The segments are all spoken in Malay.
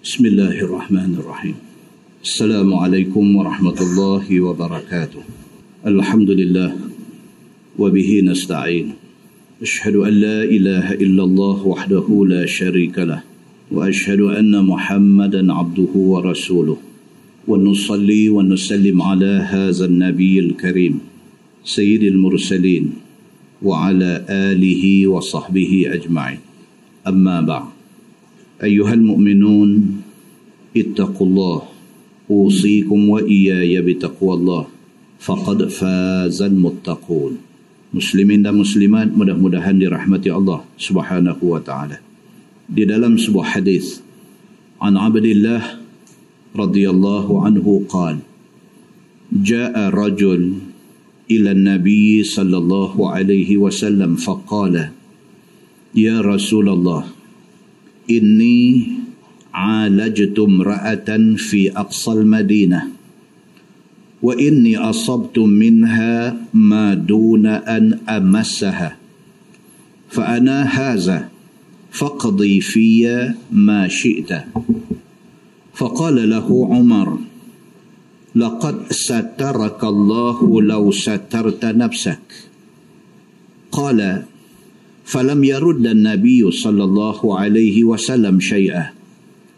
Bismillahirrahmanirrahim. Assalamualaikum warahmatullahi wabarakatuh. Alhamdulillah wa bihi nasta'in. Ashhadu an la ilaha illallah wahdahu la syarika lah wa ashhadu anna Muhammadan abduhu wa rasuluh. Wa nusalli wa nusallim ala hadzal nabiyil karim sayyidil mursalin wa ala alihi wa sahbihi ajma'in. Amma ba'd. Ayyuhal mu'minun ittaqullah usikum wa iyaya bitaqwallah faqad fazal muttaqun. Muslimin dan muslimat, mudah-mudahan dirahmati Allah Subhanahu wa taala. Di dalam sebuah hadis an Abdullah radhiyallahu anhu qala jaa rajul ila an-nabiy sallallahu alaihi wasallam faqala ya Rasulullah inni عالجت امرأة في أقصى المدينة وإني أصبت منها ما دون أن أمسها فأنا هذا فاقضي في ما شئت. فقال له عمر لقد سترك الله لو سترت نفسك. قال فلم يرد النبي صلى الله عليه وسلم شيئا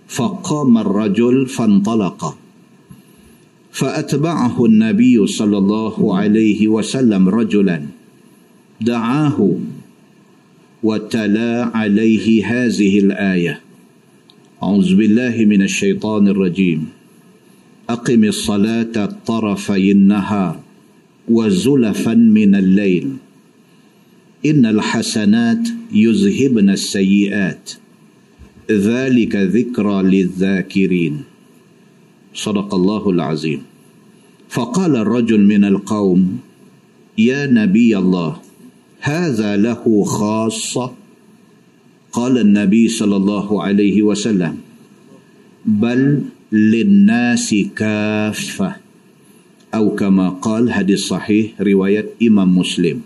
فقام الرجل فانطلق فأتبعه النبي صلى الله عليه وسلم رجلا دعاه وتلا عليه هذه الآية أعوذ بالله من الشيطان الرجيم أقم الصلاة طرفي النهار وزلفا من الليل إن الحسنات يذهبن السيئات ذلك ذكرى للذاكرين. صدق الله العظيم. فقال الرجل من القوم يا نبي الله هذا له خاصة؟ قال النبي صلى الله عليه وسلم بل للناس كافة أو كما قال. Hadis sahih riwayat Imam Muslim.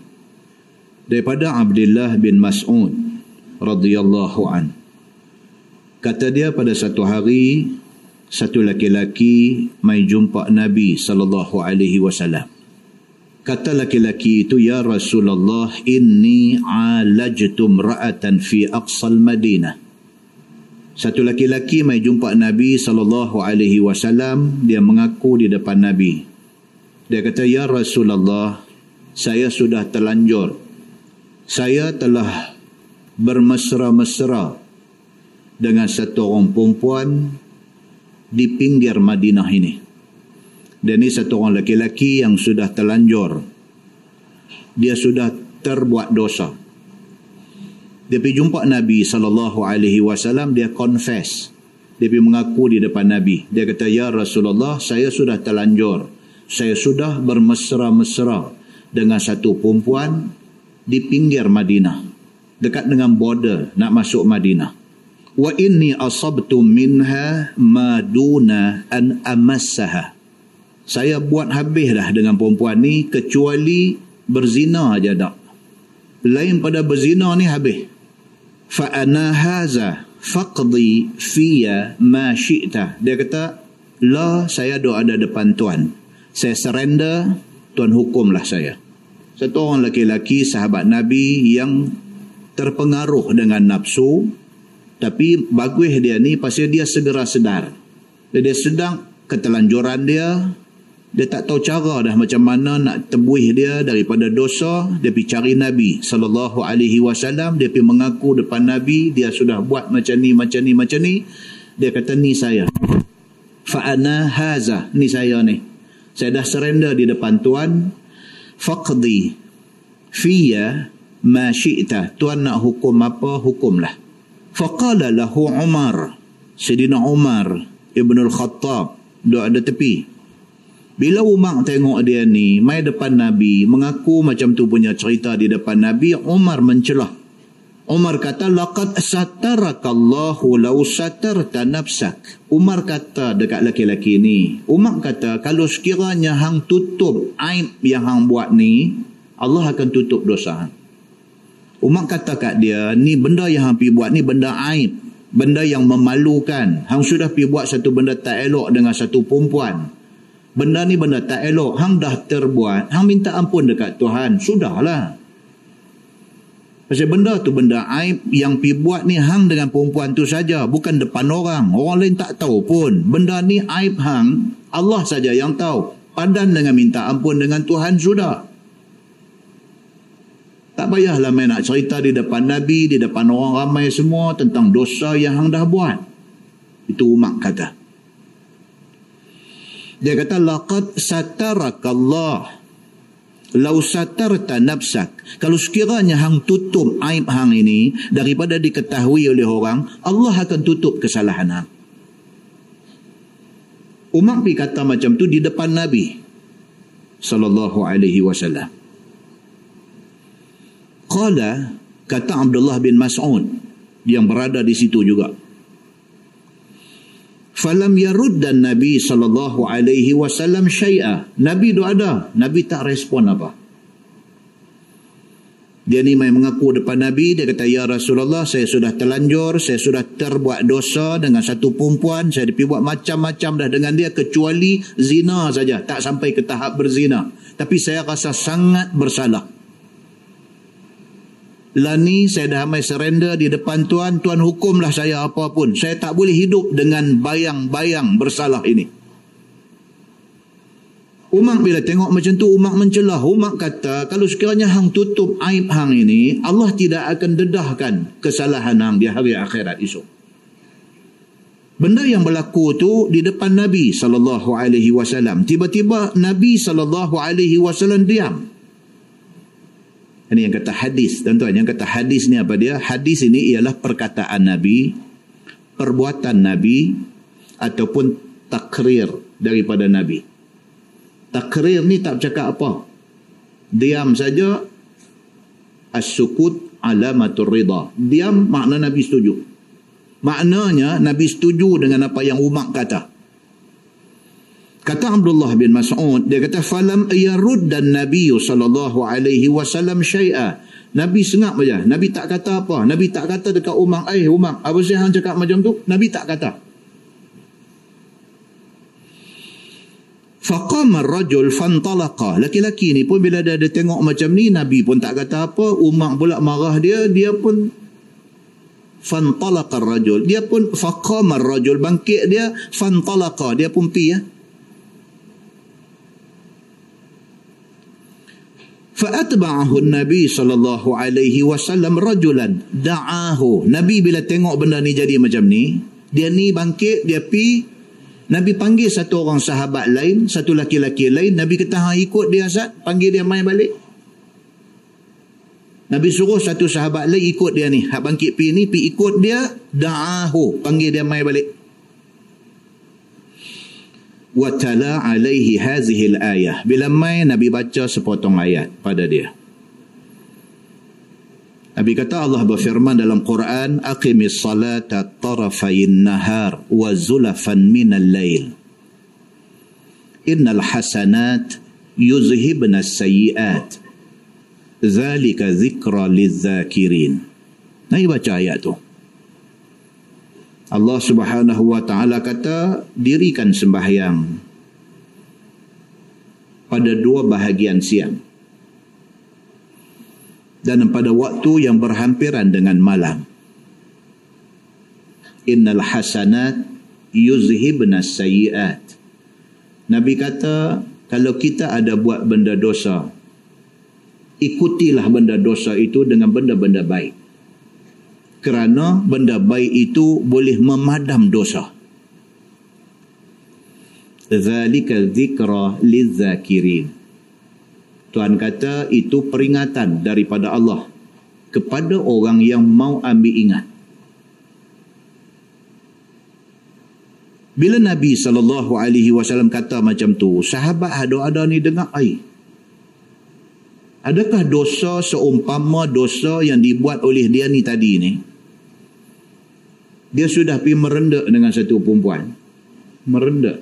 Daripada Abdullah bin Mas'ud radhiyallahu an, kata dia, pada satu hari satu laki-laki mai jumpa Nabi sallallahu alaihi wasallam. Kata laki-laki itu, ya Rasulullah, inni alajtu imra'atan fi aqsal Madinah. Satu laki-laki mai jumpa Nabi sallallahu alaihi wasallam, dia mengaku di depan Nabi. Dia kata, ya Rasulullah, saya sudah terlanjur. Saya telah bermesra-mesra dengan satu orang perempuan di pinggir Madinah ini. Dan ini satu orang lelaki yang sudah terlanjur. Dia sudah terbuat dosa. Dia pergi jumpa Nabi SAW, dia confess. Dia pergi mengaku di depan Nabi. Dia kata, ya Rasulullah, saya sudah terlanjur. Saya sudah bermesra-mesra dengan satu perempuan di pinggir Madinah, dekat dengan border nak masuk Madinah. Wa inni asabtu minha ma duna an amassaha. Saya buat habis dah dengan perempuan ni, kecuali berzina aja dak. Lain pada berzina ni habis. Fa ana haza faqdi fiya ma syi'ta. Dia kata, la, saya doa ada depan Tuan. Saya surrender, Tuan hukumlah saya. Satu orang lelaki sahabat Nabi yang terpengaruh dengan nafsu, tapi bagus dia ni pasal dia segera sedar. Dia sedang ketelanjuran dia. Dia tak tahu cara dah macam mana nak tebuih dia daripada dosa. Dia pergi cari Nabi SAW. Dia pergi mengaku depan Nabi, dia sudah buat macam ni, macam ni, macam ni. Dia kata, ni saya. Fa'ana haza, ni saya ni. Saya dah surrender di depan Tuan. Faqdi fiya ma syi'ta. Tuan nak hukum apa, hukumlah. Faqala lahu Umar, Sayyidina Umar Ibn al-Khattab duduk ada tepi. Bila Umar tengok dia ni mai depan Nabi, mengaku macam tu punya cerita di depan Nabi, Umar mencelah. Umar kata, laqad satarakallahu law satarta nafsak. Umar kata dekat lelaki ni, Umar kata, kalau sekiranya hang tutup aib yang hang buat ni, Allah akan tutup dosa hang. Umar kata kat dia, ni benda yang hang pergi buat ni benda aib. benda yang memalukan. Hang sudah pergi buat satu benda tak elok dengan satu perempuan. Benda ni benda tak elok. Hang dah terbuat. Hang minta ampun dekat Tuhan. Sudahlah. Pasal benda tu benda aib yang pergi buat ni hang dengan perempuan tu saja. Bukan depan orang. Orang lain tak tahu pun. Benda ni aib hang. Allah saja yang tahu. Padan dengan minta ampun dengan Tuhan sudah. Tak payahlah main nak cerita di depan Nabi, di depan orang ramai semua tentang dosa yang hang dah buat. Itu Umar kata. Dia kata, laqad satarakallah. Lau satarta nafsak. Kalau sekiranya hang tutup aib hang ini daripada diketahui oleh orang, Allah akan tutup kesalahan hang. Umar pergi kata macam tu di depan Nabi sallallahu alaihi wasallam. Qala, kata Abdullah bin Mas'ud yang berada di situ juga. Falam yaruddan Nabi sallallahu alaihi wasallam syai'a. Nabi tu ada, Nabi tak respon apa. Dia ni main mengaku depan Nabi, dia kata, ya Rasulullah, saya sudah terlanjur, saya sudah terbuat dosa dengan satu perempuan, saya pergi buat macam-macam dah dengan dia kecuali zina saja, tak sampai ke tahap berzina. Tapi saya rasa sangat bersalah. Lani saya dah amai surrender di depan Tuhan, Tuhan hukumlah saya apapun. Saya tak boleh hidup dengan bayang-bayang bersalah ini. Umar bila tengok macam tu, Umar mencelah. Umar kata, kalau sekiranya hang tutup aib hang ini, Allah tidak akan dedahkan kesalahan hang di hari akhirat esok. Benda yang berlaku tu di depan Nabi SAW. Tiba-tiba Nabi SAW diam. Ini yang kata hadis, tuan-tuan. Yang kata hadis ni apa dia? Hadis ini ialah perkataan Nabi, perbuatan Nabi, ataupun takrir daripada Nabi. Takrir ni tak bercakap apa. Diam saja. As-sukut alamatur rida. Diam makna Nabi setuju. Maknanya Nabi setuju dengan apa yang Umar kata. Kata Abdullah bin Mas'ud, dia kata, falam yaruddan Nabi sallallahu alaihi wasallam syai'a. Nabi sengap saja. Nabi tak kata apa. Nabi tak kata dekat Umar, Umar, apa sih hang cakap macam tu? Nabi tak kata. Faqama ar-rajul fantalaqa. Laki-laki ni pun bila dia tengok macam ni, Nabi pun tak kata apa. Umar pula marah dia pun fantalaqa ar-rajul. Dia pun faqama ar-rajul, bangkit dia, fantalaqa, dia pun pi ya. Fa'atba'ahu Nabi sallallahu alaihi wasallam rajulan da'ahu. Nabi bila tengok benda ni jadi macam ni, dia ni bangkit, dia pi. Nabi panggil satu orang sahabat lain, satu laki-laki lain. Nabi kata, hang ikut dia Azad, panggil dia mai balik. Nabi suruh satu sahabat lain ikut dia ni, hak bangkit pi ni, pi ikut dia, da'ahu, panggil dia mai balik. Wa tala alaihi hazihi al-ayah. Bila mai Nabi baca sepotong ayat pada dia. Nabi kata, Allah berfirman dalam Quran, aqimis salata tarafayin nahar wa zulafan minal lail. Innal hasanat yuzhibna as-sayyi'at. Zalika zikra liz-zakirin. Nabi baca ayat tu. Allah Subhanahu wa ta'ala kata, dirikan sembahyang pada dua bahagian siang dan pada waktu yang berhampiran dengan malam. Innal hasanat yuzhibna sayyi'at. Nabi kata, kalau kita ada buat benda dosa, ikutilah benda dosa itu dengan benda-benda baik. Kerana benda baik itu boleh memadam dosa. Zalika zikra liz-zakirin. Tuhan kata itu peringatan daripada Allah kepada orang yang mau ambil ingat. Bila Nabi SAW kata macam tu, sahabat ada ni dengar, adakah dosa seumpama dosa yang dibuat oleh dia ni tadi ni? Dia sudah pergi merendak dengan satu perempuan. Merendak.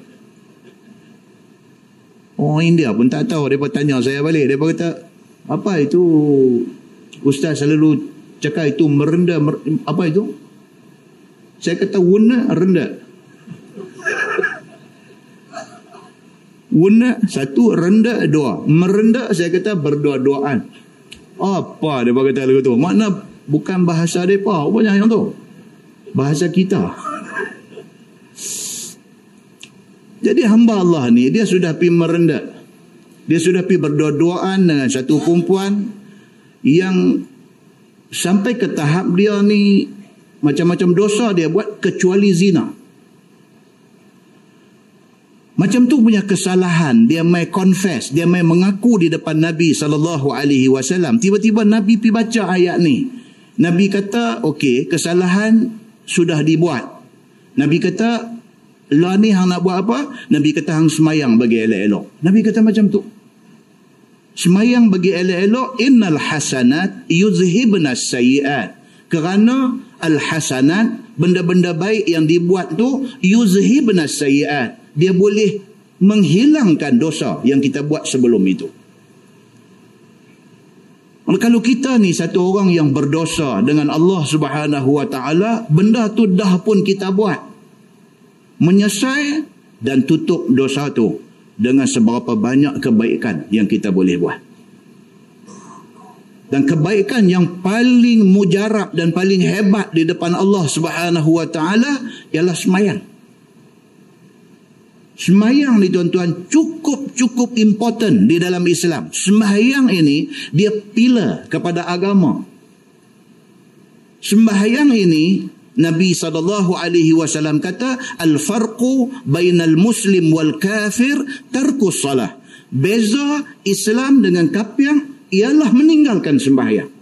Orang India pun tak tahu. Dia pun tanya saya balik. Dia pun kata, apa itu? Ustaz selalu cakap itu merendah. Apa itu? Saya kata wuna rendah. Wuna satu, rendah dua. Merendah saya kata berdua-duaan. Apa dia kata lagu tu? Makna bukan bahasa mereka. Apa yang tu? Bahasa kita. Jadi hamba Allah ni dia sudah pergi merendah. Dia sudah pergi berdua-duaan dengan satu perempuan yang sampai ke tahap dia ni macam-macam dosa dia buat kecuali zina. Macam tu punya kesalahan dia mai confess, dia mai mengaku di depan Nabi SAW. Tiba-tiba Nabi pergi baca ayat ni. Nabi kata, okey, kesalahan sudah dibuat. Nabi kata, lah ni hang nak buat apa? Nabi kata hang semayang bagi elok-elok. Nabi kata macam tu. Semayang bagi elok-elok, innal hasanat yuzhibnas sayyiat. Kerana al-hasanat, benda-benda baik yang dibuat tu, yuzhibnas sayyiat. Dia boleh menghilangkan dosa yang kita buat sebelum itu. Kalau kita ni satu orang yang berdosa dengan Allah Subhanahu Wa Taala, benda tu dah pun kita buat. Menyesal dan tutup dosa tu dengan seberapa banyak kebaikan yang kita boleh buat. Dan kebaikan yang paling mujarab dan paling hebat di depan Allah Subhanahu Wa Taala ialah semayang. Semayang ni tuan-tuan cukup important di dalam Islam. Sembahyang ini dia pilar kepada agama. Sembahyang ini Nabi SAW kata al-farqu bainal muslim wal kafir tarkus salah. Beza Islam dengan kafir ialah meninggalkan sembahyang.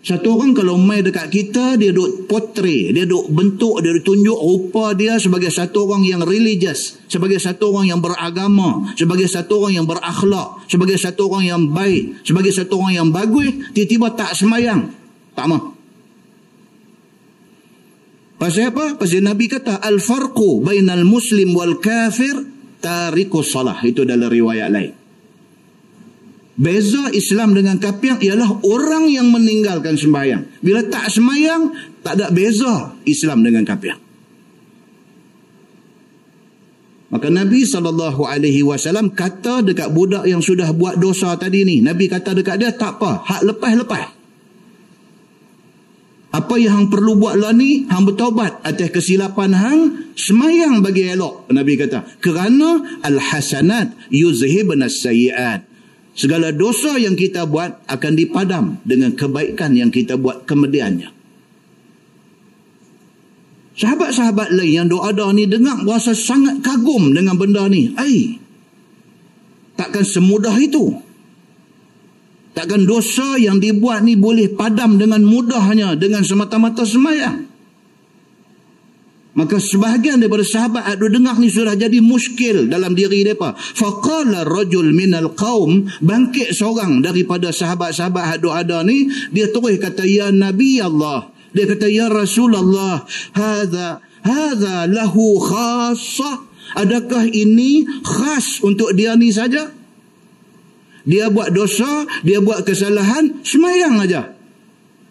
Satu orang kalau mai dekat kita, dia duk portray, dia duk bentuk, dia duk tunjuk rupa dia sebagai satu orang yang religious, sebagai satu orang yang beragama, sebagai satu orang yang berakhlak, sebagai satu orang yang baik, sebagai satu orang yang bagus, tiba-tiba tak semayang. Tak mah. Pasal apa? Pasal Nabi kata al-farqu bainal muslim wal kafir tarikus salah. Itu dalam riwayat lain. Beza Islam dengan kafir ialah orang yang meninggalkan sembahyang. Bila tak sembahyang, tak ada beza Islam dengan kafir. Maka Nabi SAW kata dekat budak yang sudah buat dosa tadi ni, Nabi kata dekat dia, tak apa, hak lepas-lepas. Apa yang hang perlu buat lah ni, hang bertaubat atas kesilapan hang, semayang bagi elok. Nabi kata, kerana al-hasanat yuzhibnas sayyiat. Segala dosa yang kita buat akan dipadam dengan kebaikan yang kita buat kemudiannya. Sahabat-sahabat lain yang doa-doa ni dengar berasa sangat kagum dengan benda ni. Takkan semudah itu. Takkan dosa yang dibuat ni boleh padam dengan mudahnya dengan semata-mata semayang. Maka sebahagian daripada sahabat ada dengar ni sudah jadi muskil dalam diri mereka. Faqala rajul minal qaum, bangkit seorang daripada sahabat-sahabat ada ni, dia terus kata, ya Nabi Allah. Dia kata, ya Rasulullah, hadza lahu khassah. Adakah ini khas untuk dia ni saja? Dia buat dosa, dia buat kesalahan, semayang aja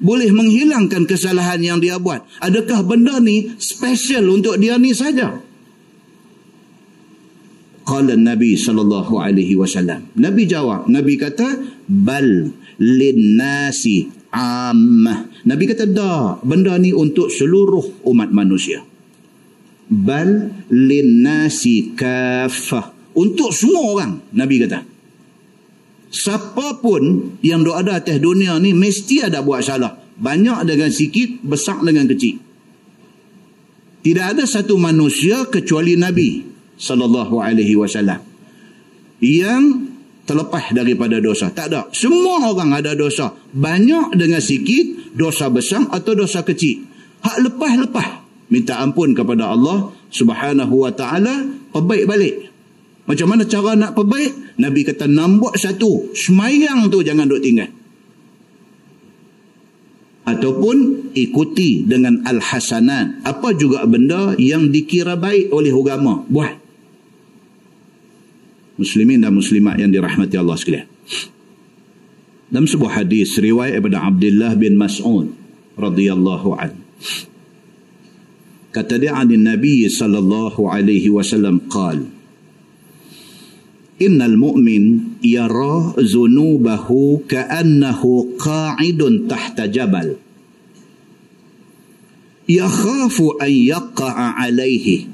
boleh menghilangkan kesalahan yang dia buat. Adakah benda ni special untuk dia ni saja? Qala Nabi SAW. Nabi jawab. Nabi kata, bal linnasi ammah. Nabi kata, dah, benda ni untuk seluruh umat manusia. Bal linnasi kafah. Untuk semua orang, Nabi kata. Siapa pun yang ada atas dunia ni mesti ada buat salah. Banyak dengan sikit, besar dengan kecil. Tidak ada satu manusia kecuali Nabi SAW yang terlepas daripada dosa. Tak ada. Semua orang ada dosa. Banyak dengan sikit, dosa besar atau dosa kecil. Hak lepas-lepas minta ampun kepada Allah Subhanahu Wa Taala, perbaik balik. Macam mana cara nak perbaik? Nabi kata, nombor satu, semayang tu jangan duk tinggal. Ataupun ikuti dengan al-hasanat. Apa juga benda yang dikira baik oleh agama, buat. Muslimin dan muslimat yang dirahmati Allah sekalian. Dalam sebuah hadis riwayat daripada Abdullah bin Mas'ud radhiyallahu anhu, Kata dia, an Nabi sallallahu alaihi wasallam qal, innal mu'min yara zunubahu ka'annahu qa'idun tahta jabal yakhafu an yaqa'a alaihi,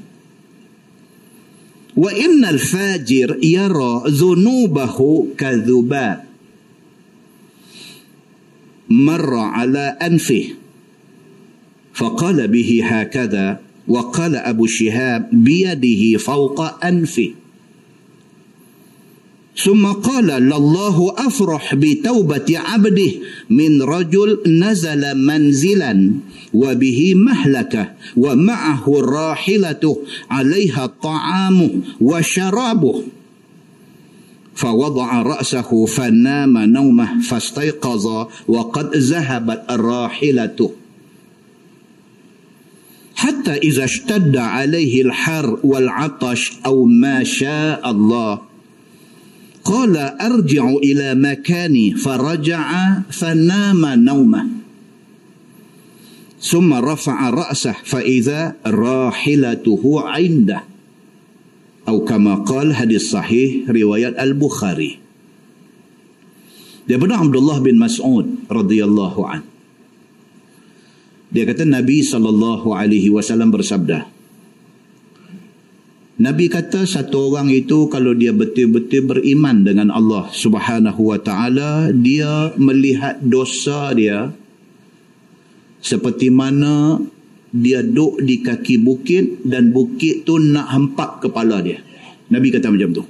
wa innal fajir yara zunubahu kadhubab marra ala anfih. فقال به هكذا وقال أبو شهاب بيده فوق أنفه ثم قال لله أفرح بتوبة عبده من رجل نزل منزلا وبه مهلكة ومعه راحلته عليها طعامه وشرابه فوضع رأسه فنام نومه فاستيقظ وقد ذهبت راحلته حتى إذا اشتد عليه الحر والعطش أو ما شاء الله قال أرجع إلى مكاني فرجع فنام نومه ثم رفع رأسه فإذا راحلته عنده أو كما قال hadis sahih riwayat Al-Bukhari. Daripada Abdullah bin Mas'ud radhiyallahu anhu, dia kata Nabi SAW bersabda, Nabi kata satu orang itu kalau dia betul-betul beriman dengan Allah Subhanahu wa ta'ala, dia melihat dosa dia seperti mana dia duduk di kaki bukit dan bukit tu nak hempak kepala dia. Nabi kata macam tu.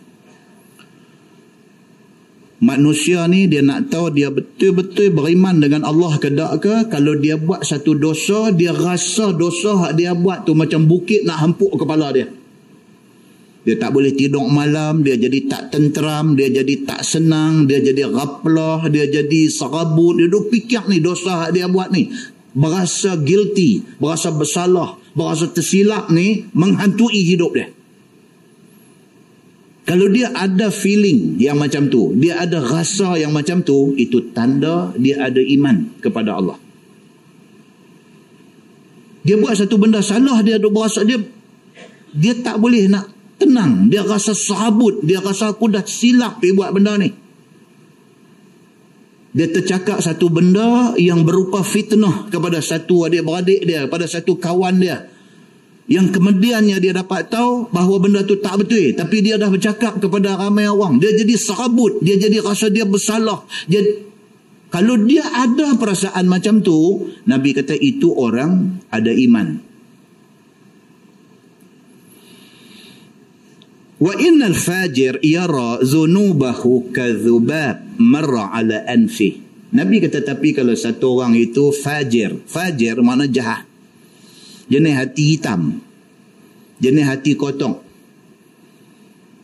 Manusia ni dia nak tahu dia betul-betul beriman dengan Allah ke tak ke. Kalau dia buat satu dosa, dia rasa dosa yang dia buat tu macam bukit nak hempuk kepala dia. Dia tak boleh tidur malam, dia jadi tak tenteram, dia jadi tak senang, dia jadi ghaflah, dia jadi serabut, dia duk fikir ni dosa yang dia buat ni. Berasa guilty, berasa bersalah, berasa tersilap ni menghantui hidup dia. Kalau dia ada feeling yang macam tu, dia ada rasa yang macam tu, itu tanda dia ada iman kepada Allah. Dia buat satu benda salah, dia berasa dia tak boleh nak tenang, dia rasa serabut, dia rasa aku dah silap pergi buat benda ni. Dia tercakap satu benda yang berupa fitnah kepada satu adik-beradik dia, pada satu kawan dia, yang kemudiannya dia dapat tahu bahawa benda tu tak betul, tapi dia dah bercakap kepada ramai orang. Dia jadi serabut, dia jadi rasa dia bersalah. Kalau dia ada perasaan macam tu, Nabi kata itu orang ada iman. Wa innal fajir yara zunubahu kadhubab marra ala anfi. Nabi kata tapi kalau satu orang itu fajir makna jahat, jenis hati hitam, jenis hati kotor.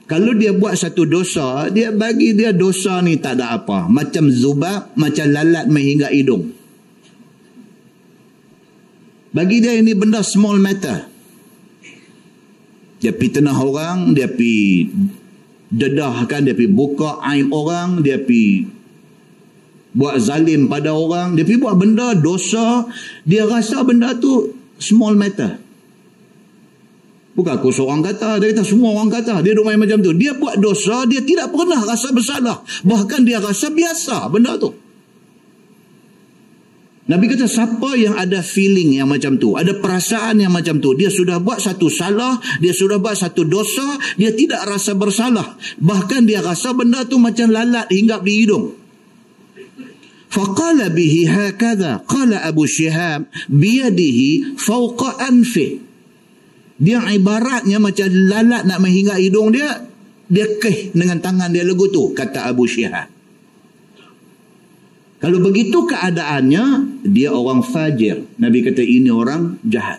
Kalau dia buat satu dosa, dia bagi dia dosa ni tak ada apa, macam zubab, macam lalat menghingga hidung. Bagi dia ini benda small matter. Dia pergi tenah orang, dia pergi dedahkan, dia pergi buka aib orang, dia pergi buat zalim pada orang, dia pergi buat benda dosa, dia rasa benda tu small matter. Bukan aku seorang kata, dia kata semua orang kata, dia duk main macam tu. Dia buat dosa, dia tidak pernah rasa bersalah, bahkan dia rasa biasa benda tu. Nabi kata siapa yang ada feeling yang macam tu, ada perasaan yang macam tu, dia sudah buat satu salah, dia sudah buat satu dosa, dia tidak rasa bersalah, bahkan dia rasa benda tu macam lalat hinggap di hidung. Faqala bihi hakadha, qala Abu Shihab biyadihi fawqa anfi. Dia ibaratnya macam lalat nak menghingga hidung dia, dia keh dengan tangan dia legu tu, kata Abu Shihab. Kalau begitu keadaannya, dia orang fajir. Nabi kata ini orang jahat.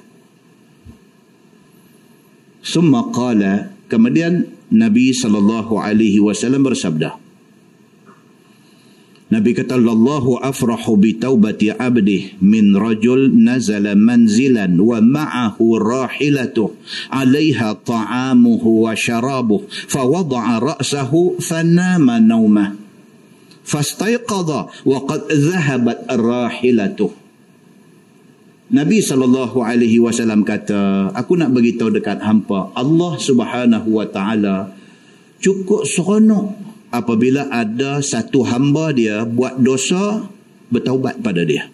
Summa qala, kemudian Nabi SAW bersabda. Nabi kata, Allahu afrahu bi taubati abdih min rajul nazala manzilan wa ma'ahu rahilatuh alaiha ta'amuhu wa syarabuh fa wada'a ra'sahu fanama naumah fastayqadha wa qad dhahabat ar-rahilatuh. Nabi SAW kata, aku nak beritahu dekat hampa, Allah Subhanahu Wa Taala cukup seronok apabila ada satu hamba dia buat dosa, bertaubat pada dia.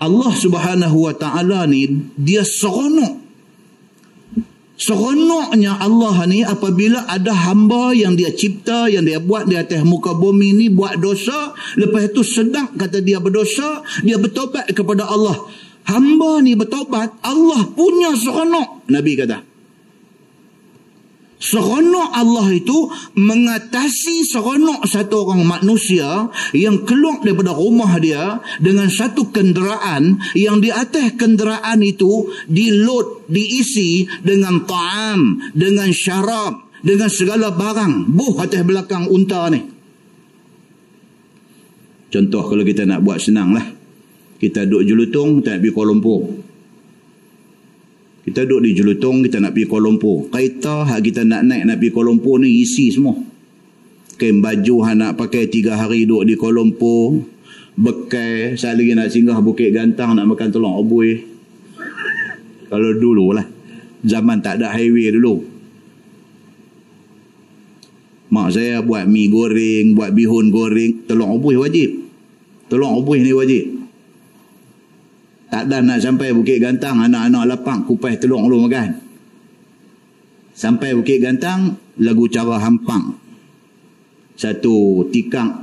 Allah Subhanahu Wa Taala ni dia seronok. Seronoknya Allah ni apabila ada hamba yang dia cipta, yang dia buat di atas muka bumi ni buat dosa, lepas itu sedang kata dia berdosa, dia bertobat kepada Allah. Hamba ni bertobat, Allah punya seronok. Nabi kata, seronok Allah itu mengatasi seronok satu orang manusia yang keluar daripada rumah dia dengan satu kenderaan yang di atas kenderaan itu diload, diisi dengan ta'am, dengan syarab, dengan segala barang. Buh atas belakang unta ni. Contoh kalau kita nak buat senang lah. Kita duduk Jelutong, kita nak pergi Kuala Lumpur. Kita duduk di Jelutong, kita nak pergi Kuala Lumpur. Kereta hak kita nak naik nak pergi Kuala Lumpur ni isi semua. Kain baju hak nak pakai 3 hari duduk di Kuala Lumpur. Bekal, saat lagi nak singgah Bukit Gantang nak makan telur oboi. Kalau dulu lah. Zaman tak ada highway dulu. Mak saya buat mi goreng, buat bihun goreng. Telur oboi wajib. Telur oboi ni wajib. Tak ada nak sampai Bukit Gantang, anak-anak lapang kupas telur lu makan. Sampai Bukit Gantang, lagu cara hampang. Satu tikang,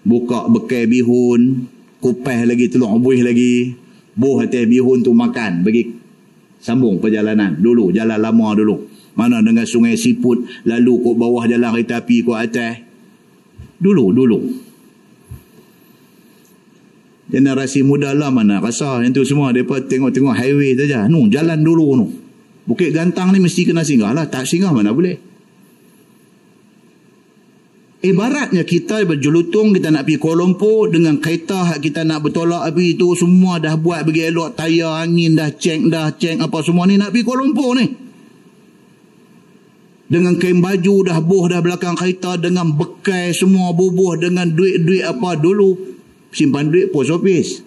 buka bekal bihun, kupas lagi telur oboi lagi, buh atas bihun tu makan, bagi sambung perjalanan. Dulu, jalan lama dulu. Mana dengan sungai Siput, lalu ke bawah jalan kereta api ke atas. Dulu. Generasi muda lah mana rasa yang tu semua. Mereka tengok-tengok highway saja. Jalan dulu. Bukit Gantang ni mesti kena singgah lah. Tak singgah mana boleh. Ibaratnya kita berjelutong, kita nak pergi Kuala Lumpur dengan kereta kita nak bertolak api itu semua dah buat bagi elok, tayar angin dah cek apa semua ni nak pergi Kuala Lumpur ni. Dengan kain baju dah buh dah belakang kereta, dengan bekal semua bubuh, dengan duit-duit apa dulu. Simpan duit post office.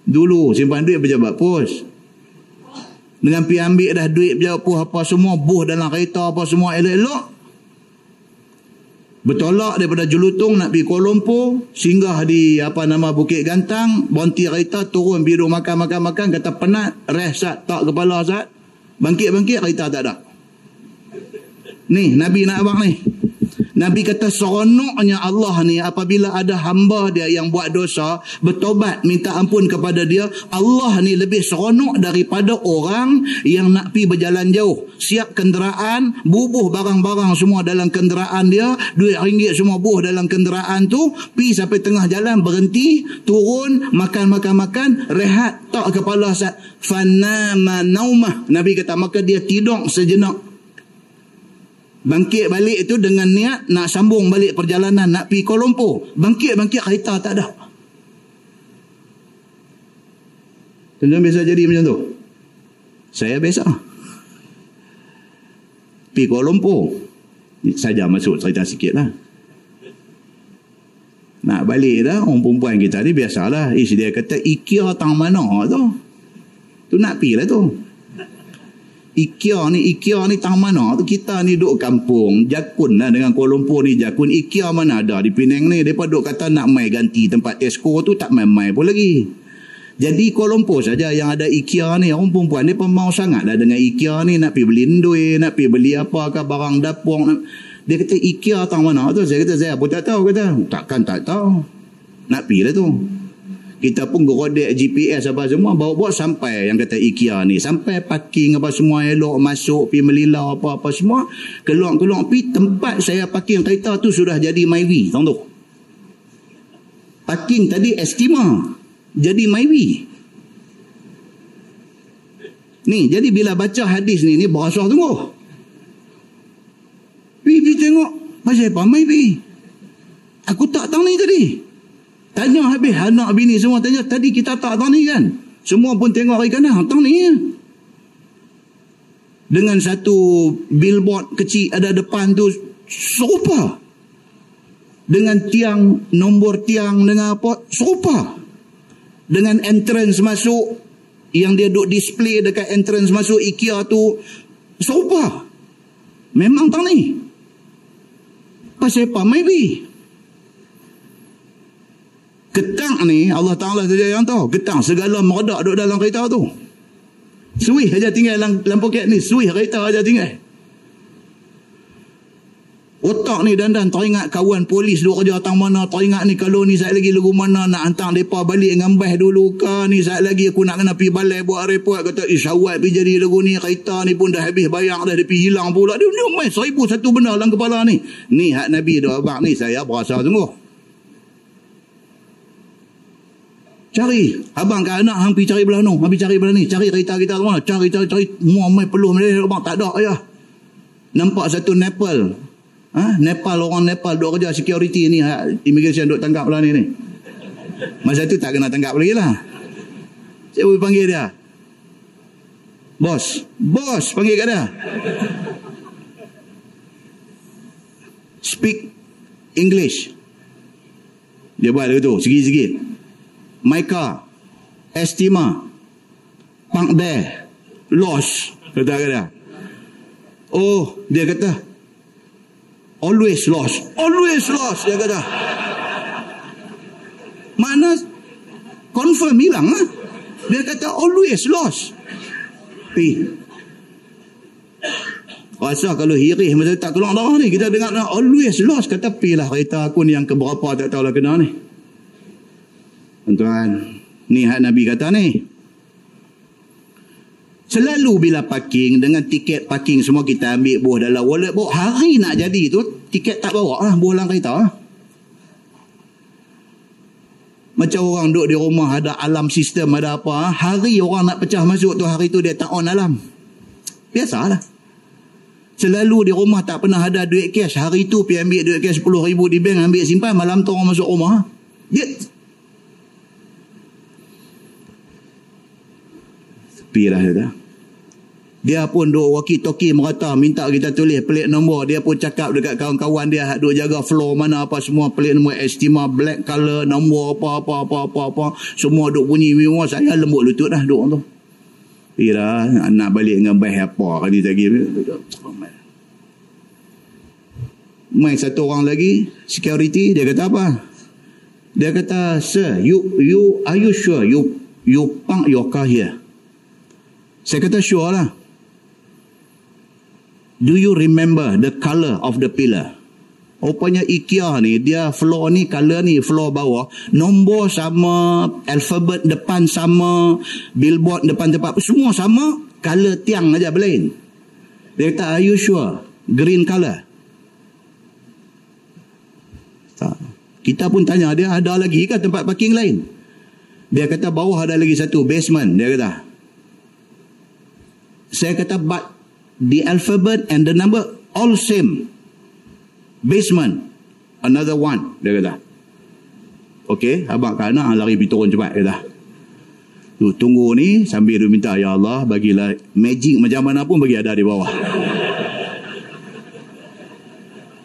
Dulu simpan duit pejabat pos. Dengan pergi ambil dah duit pejabat pos apa semua, buh dalam kereta apa semua elok-elok. Bertolak daripada Jelutong nak pergi Kuala Lumpur, singgah di Bukit Gantang, berhenti kereta, turun pergi duduk makan, kata penat, rest tak kepala sat. Bangkit kereta tak ada. Ni Nabi nak abang ni. Nabi kata seronoknya Allah ni apabila ada hamba dia yang buat dosa, bertobat, minta ampun kepada dia. Allah ni lebih seronok daripada orang yang nak pergi berjalan jauh. Siap kenderaan, bubuh barang-barang semua dalam kenderaan dia, duit ringgit semua bubuh dalam kenderaan tu, pergi sampai tengah jalan, berhenti, turun, makan, rehat, tak kepala sat. Fanama naumah. Nabi kata maka dia tidur sejenak. Bangkit balik itu dengan niat nak sambung balik perjalanan, nak pergi Kuala Lumpur. Bangkit kereta tak ada. Tuan-tuan biasa jadi macam tu? Saya biasa. Pergi Kuala Lumpur. Saja masuk cerita sikit lah. Nak balik dah, orang perempuan kita ni biasalah. Dia kata, IKEA tang mana tu? Tu nak pergi lah tu. IKEA ni tang mana tu? Kita ni duduk kampung Jakun lah dengan Kuala Lumpur ni Jakun. IKEA mana ada di Penang ni? Mereka duduk kata nak mai ganti tempat Tesco tu, tak mai pun lagi. Jadi Kuala Lumpur saja yang ada IKEA ni. Orang perempuan ni mau sangat lah dengan IKEA ni, nak pergi beli ndui, nak pergi beli apa ke barang dapur. Dia kata IKEA tang mana tu? Saya kata saya pun tak tahu. Kata takkan tak tahu, nak pergi lah tu. Kita pun gerodek GPS apa semua, bawa-bawa sampai yang kata IKEA ni. Sampai parking apa semua elok, masuk, pergi melilau apa-apa semua. Keluar pergi tempat saya parking kereta tu sudah jadi Myvi. Tahu tu? Parking tadi Estima, jadi Myvi. Ni, jadi bila baca hadis ni berasa tunggu. Pergi tengok, pasal apa Myvi? Aku tak tahu ni tadi. Tanya habis anak bini semua tanya, tadi kita tak tahu ni kan? Semua pun tengok hari kanan, tahu ni ya? Dengan satu billboard kecil ada depan tu serupa. dengan tiang, nombor tiang, dengan apa, serupa. Dengan entrance masuk, yang dia duk display dekat entrance masuk IKEA tu, serupa. Memang tak ni. Pasal apa? Maybe. Getang ni, Allah Ta'ala saja yang tahu. Getang, segala meredak duk dalam kereta tu. Suih aja tinggal dalam poket ni. Suih kereta aja tinggal. Otak ni dandan teringat kawan polis duk kerja tang mana, teringat ni kalau ni saat lagi lagu mana nak hantar mereka balik ngambah dulu ke, ni saat lagi aku nak kena pergi balai buat report, kata syawat pergi jadi lagu ni, kereta ni pun dah habis bayar dah, dia pergi hilang pula. Dia main 1001 benda dalam kepala ni. Ni hak Nabi dah abang ni, saya berasa sungguh. Cari, abang ke anak hang pergi cari belah no, pergi cari belah ni, cari kereta kita tu mana, cari semua mai perlu Malaysia abang tak ada ayah. Nampak satu Nepal. Nepal, orang Nepal duk kerja security ni, immigration duk tangkap lah ni. Masa tu tak kena tangkap lagi lah. Saya boleh panggil dia. Bos panggil kat dia. Speak English. Dia buat tu sikit-sikit. My car, estima, park there, lost. Kata dia. Oh, dia kata always lost, dia kata. Mana confirm hilang lah. Dia kata always lost. Rasa kalau hirih macam tak keluar darah ni, kita dengar always lost, kata lah kereta aku ni yang keberapa tak tahulah kena ni. Tuan-tuan, ni hak Nabi kata ni. Selalu bila parking, dengan tiket parking semua kita ambil buah dalam wallet. Hari nak jadi tu, tiket tak bawa lah, buah dalam kereta lah. Macam orang duduk di rumah, ada alarm sistem, ada apa. Hari orang nak pecah masuk tu, hari tu dia tak on alarm. Biasalah. Selalu di rumah tak pernah ada duit cash. Hari tu pergi ambil duit cash 10,000 di bank, ambil simpan, malam tu orang masuk rumah. Sepilah dia. Dia pun duk walkie-talkie merata, minta kita tulis pelik nombor. Dia pun cakap dekat kawan-kawan dia duk jaga floor mana apa semua, pelik nombor estima, black color, nombor apa. Semua duk bunyi memang saya lembut lutut dah duk tu. Ira nak balik dengan baik apa kali lagi. Mai satu orang lagi security, dia kata apa? Dia kata, "Sir, you are you sure you park your car here?" Saya kata sure lah. Do you remember the color of the pillar? Rupanya IKEA ni, dia floor ni, color ni, floor bawah, nombor sama, alfabet depan sama, billboard depan tempat, semua sama, color tiang aja berlain. Dia kata, are you sure? Green color. Kita pun tanya dia, ada lagi ke tempat parking lain? Dia kata, bawah ada lagi satu, basement. Dia kata. Saya kata, but the alphabet and the number all same. Basement, another one. Dia kata. Okey, abang ke anak lari pergi turun cepat. Dia kata. Tunggu ni sambil dia minta, ya Allah, bagilah magic macam mana pun bagi ada di bawah.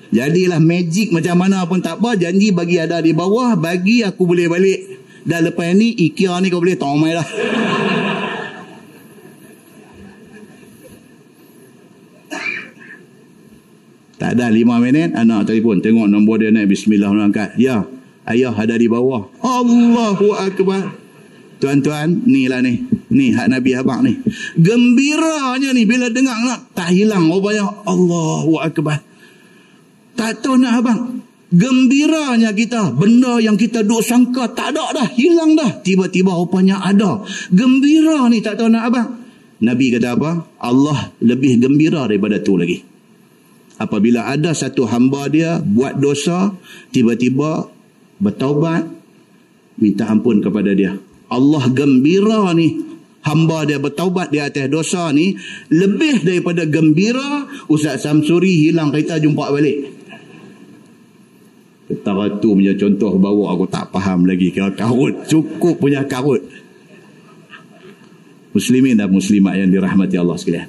Jadilah magic macam mana pun tak apa, janji bagi ada di bawah, bagi aku boleh balik. Dah lepas ni IKEA ni kau boleh tomai lah. Tak ada 5 minit, anak telefon, tengok nombor dia naik, bismillah, angkat. Ya, ayah ada di bawah. Allahu Akbar. Tuan-tuan, ni lah ni. Ni hak Nabi abang ni. Gembiranya ni bila dengar nak tak hilang rupanya. Allahu Akbar. Tak tahu nak abang. Gembiranya kita, benda yang kita duk sangka tak ada dah, hilang dah. Tiba-tiba rupanya ada. Gembira ni tak tahu nak abang. Nabi kata apa? Allah lebih gembira daripada tu lagi. Apabila ada satu hamba dia buat dosa, tiba-tiba bertaubat, minta ampun kepada dia. Allah gembira ni, hamba dia bertaubat di atas dosa ni, lebih daripada gembira Ustaz Samsuri hilang kereta jumpa balik. Ketara tu punya contoh bawa aku tak faham lagi. Karut, cukup punya karut. Muslimin dan muslimat yang dirahmati Allah sekalian.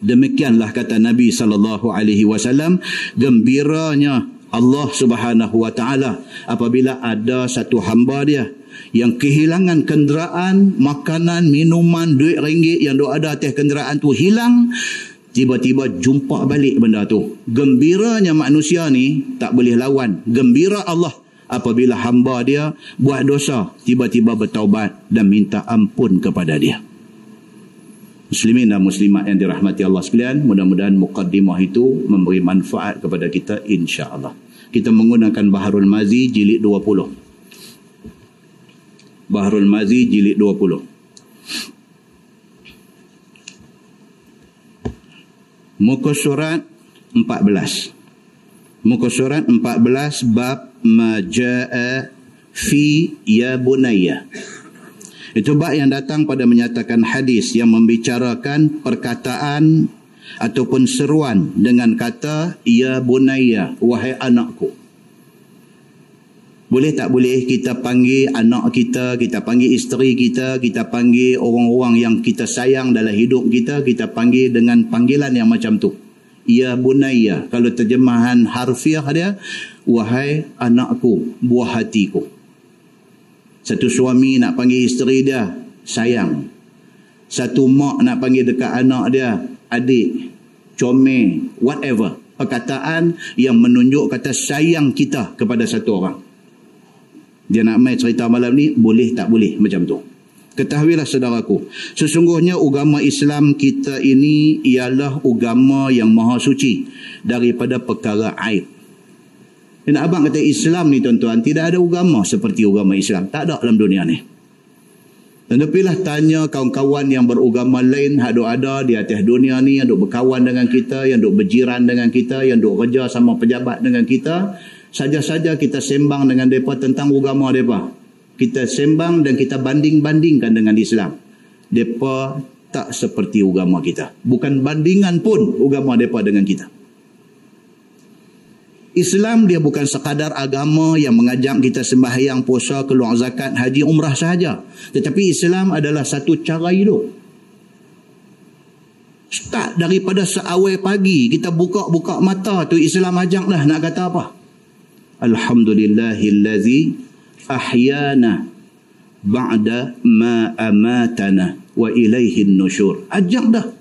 Demikianlah kata Nabi SAW, gembiranya Allah Subhanahu wa Ta'ala apabila ada satu hamba dia yang kehilangan kenderaan, makanan, minuman, duit ringgit yang ada atas kenderaan tu hilang, tiba-tiba jumpa balik benda tu. Gembiranya manusia ni tak boleh lawan gembira Allah apabila hamba dia buat dosa, tiba-tiba bertaubat dan minta ampun kepada dia. Muslimin dan muslimat yang dirahmati Allah sekalian, mudah-mudahan muqaddimah itu memberi manfaat kepada kita insya-Allah. Kita menggunakan Baharul Mazi jilid 20. Baharul Mazi jilid 20. Muka surat 14. Muka surat 14 bab majaa fi ya bunayya. Itu bab yang datang pada menyatakan hadis yang membicarakan perkataan ataupun seruan dengan kata ya bunayya, wahai anakku. Boleh tak boleh kita panggil anak kita, kita panggil isteri kita, kita panggil orang-orang yang kita sayang dalam hidup kita, kita panggil dengan panggilan yang macam tu. Ya bunayya. Kalau terjemahan harfiah dia, wahai anakku, buah hatiku. Satu suami nak panggil isteri dia, sayang. Satu mak nak panggil dekat anak dia, adik, comel, whatever. Perkataan yang menunjuk kata sayang kita kepada satu orang. Dia nak main cerita malam ni, boleh tak boleh macam tu. Ketahuilah saudaraku, sesungguhnya agama Islam kita ini ialah agama yang maha suci daripada perkara aib. Dan abang kata Islam ni tuan-tuan, tidak ada agama seperti agama Islam. Tak ada dalam dunia ni. Dan lepilah tanya kawan-kawan yang beragama lain, yang ada di atas dunia ni, yang duk berkawan dengan kita, yang duk berjiran dengan kita, yang duk kerja sama pejabat dengan kita. Saja-saja kita sembang dengan mereka tentang agama mereka. Kita sembang dan kita banding-bandingkan dengan Islam. Mereka tak seperti agama kita. Bukan bandingan pun agama mereka dengan kita. Islam dia bukan sekadar agama yang mengajak kita sembahyang, puasa, keluar zakat, haji, umrah sahaja. Tetapi Islam adalah satu cara hidup. Start daripada seawal pagi, kita buka-buka mata tu Islam ajak dah nak kata apa? Alhamdulillahillazi ahyana ba'da ma amatana wa ilaihin nusyur. Ajak dah.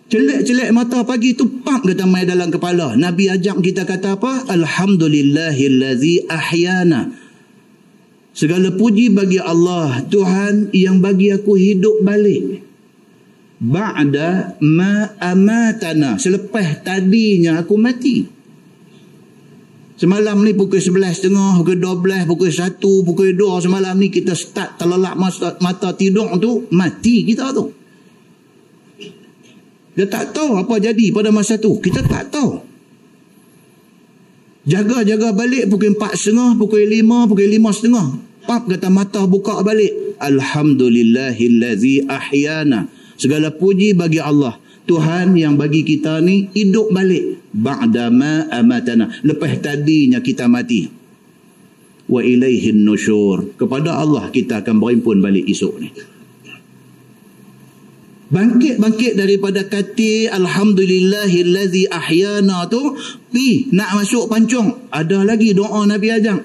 Celek-celek mata pagi tu pam kata mai dalam kepala. Nabi ajak kita kata apa? Alhamdulillahillazi ahyana. Segala puji bagi Allah, Tuhan yang bagi aku hidup balik. Ba'da ma amatana. Selepas tadinya aku mati. Semalam ni pukul 11.30, pukul 12, pukul 1, pukul 2 semalam ni kita start terlelap mata tidur tu, mati kita tu. Dia tak tahu apa jadi pada masa tu. Kita tak tahu. Jaga-jaga balik pukul 4.30, pukul 5, pukul 5.30. Pap kata mata buka balik. Alhamdulillahillazi ahyana. Segala puji bagi Allah. Tuhan yang bagi kita ni hidup balik. Ba'dama amatana. Lepas tadinya kita mati. Wa ilaihin nusyur. Kepada Allah kita akan berhimpun balik esok ni. Bangkit-bangkit daripada katil Alhamdulillahillazi ahyana tu, nak masuk pancung. Ada lagi doa Nabi ajak.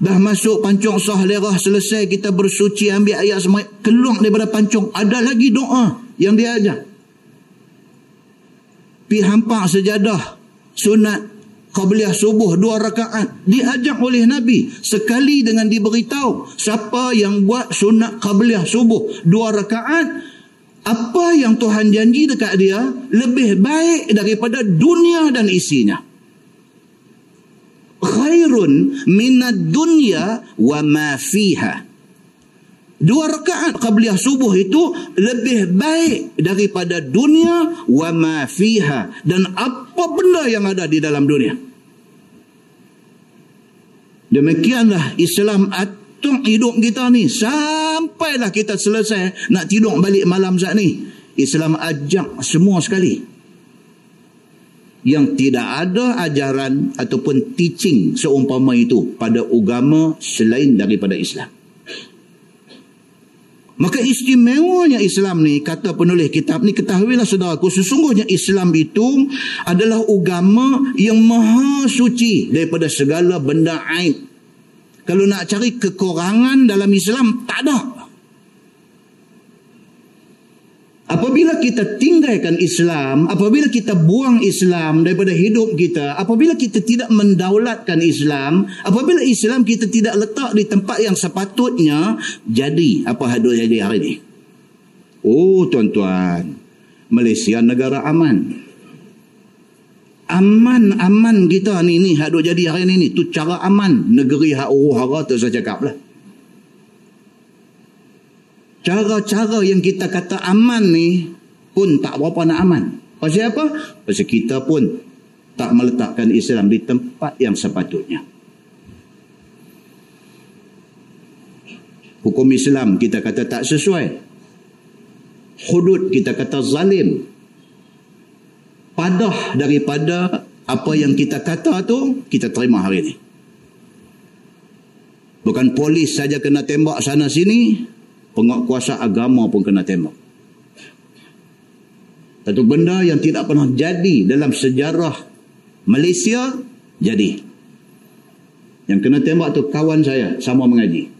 Dah masuk pancung sah lerah selesai, kita bersuci ambil ayat semua, keluar daripada pancung, ada lagi doa yang dia ajak. Pi hampak sejadah sunat qabliyah subuh 2 rakaat diajak oleh Nabi sekali dengan diberitahu siapa yang buat sunat qabliyah subuh 2 rakaat, apa yang Tuhan janji dekat dia lebih baik daripada dunia dan isinya. Khairun minad dunya wa ma fiha. 2 rakaat qabliyah subuh itu lebih baik daripada dunia wa ma fiha, dan apa benda yang ada di dalam dunia. Demikianlah Islam atur hidup kita ni sampailah kita selesai nak tidur balik malam saat ni. Islam ajak semua sekali. Yang tidak ada ajaran ataupun teaching seumpama itu pada agama selain daripada Islam. Maka istimewanya Islam ni, kata penulis kitab ni, ketahuilah saudaraku, sesungguhnya Islam itu adalah agama yang maha suci daripada segala benda aib. Kalau nak cari kekurangan dalam Islam, tak ada. Apabila kita tinggalkan Islam, apabila kita buang Islam daripada hidup kita, apabila kita tidak mendaulatkan Islam, apabila Islam kita tidak letak di tempat yang sepatutnya, jadi apa hadut jadi hari ini? Oh tuan-tuan, Malaysia negara aman. Aman kita ni hadut jadi hari ini, tu cara aman. Negeri hak huru-hara tu saya cakap lah. Cara-cara yang kita kata aman ni pun tak berapa nak aman. Pasal apa? Pasal kita pun tak meletakkan Islam di tempat yang sepatutnya. Hukum Islam kita kata tak sesuai. Hudud kita kata zalim. Padah daripada apa yang kita kata tu, kita terima hari ini. Bukan polis saja kena tembak sana sini, penguasa agama pun kena tembak. Satu benda yang tidak pernah jadi dalam sejarah Malaysia, jadi. Yang kena tembak tu kawan saya, sama mengaji.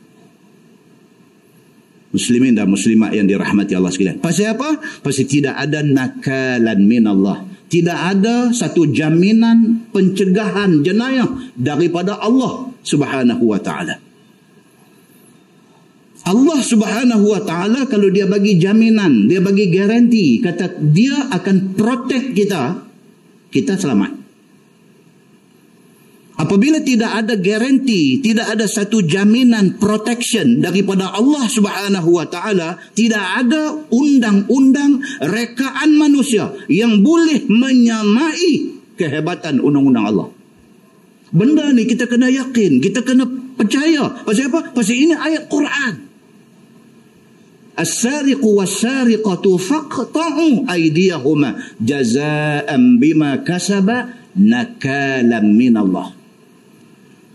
Muslimin dan muslimat yang dirahmati Allah sekalian. Pasal apa? Pasal tidak ada nakalan min Allah. Tidak ada satu jaminan pencegahan jenayah daripada Allah Subhanahu wa ta'ala. Allah Subhanahu wa ta'ala kalau dia bagi jaminan, dia bagi garanti, kata dia akan protect kita, kita selamat. Apabila tidak ada garanti, tidak ada satu jaminan protection daripada Allah Subhanahu wa ta'ala, tidak ada undang-undang rekaan manusia yang boleh menyamai kehebatan undang-undang Allah. Benda ni kita kena yakin, kita kena percaya. Pasal apa? Pasal ini ayat Quran. As-sariqu was-sariqatu faqta'u aydiyahuma jazaa'an bima kasaba nakalan min Allah.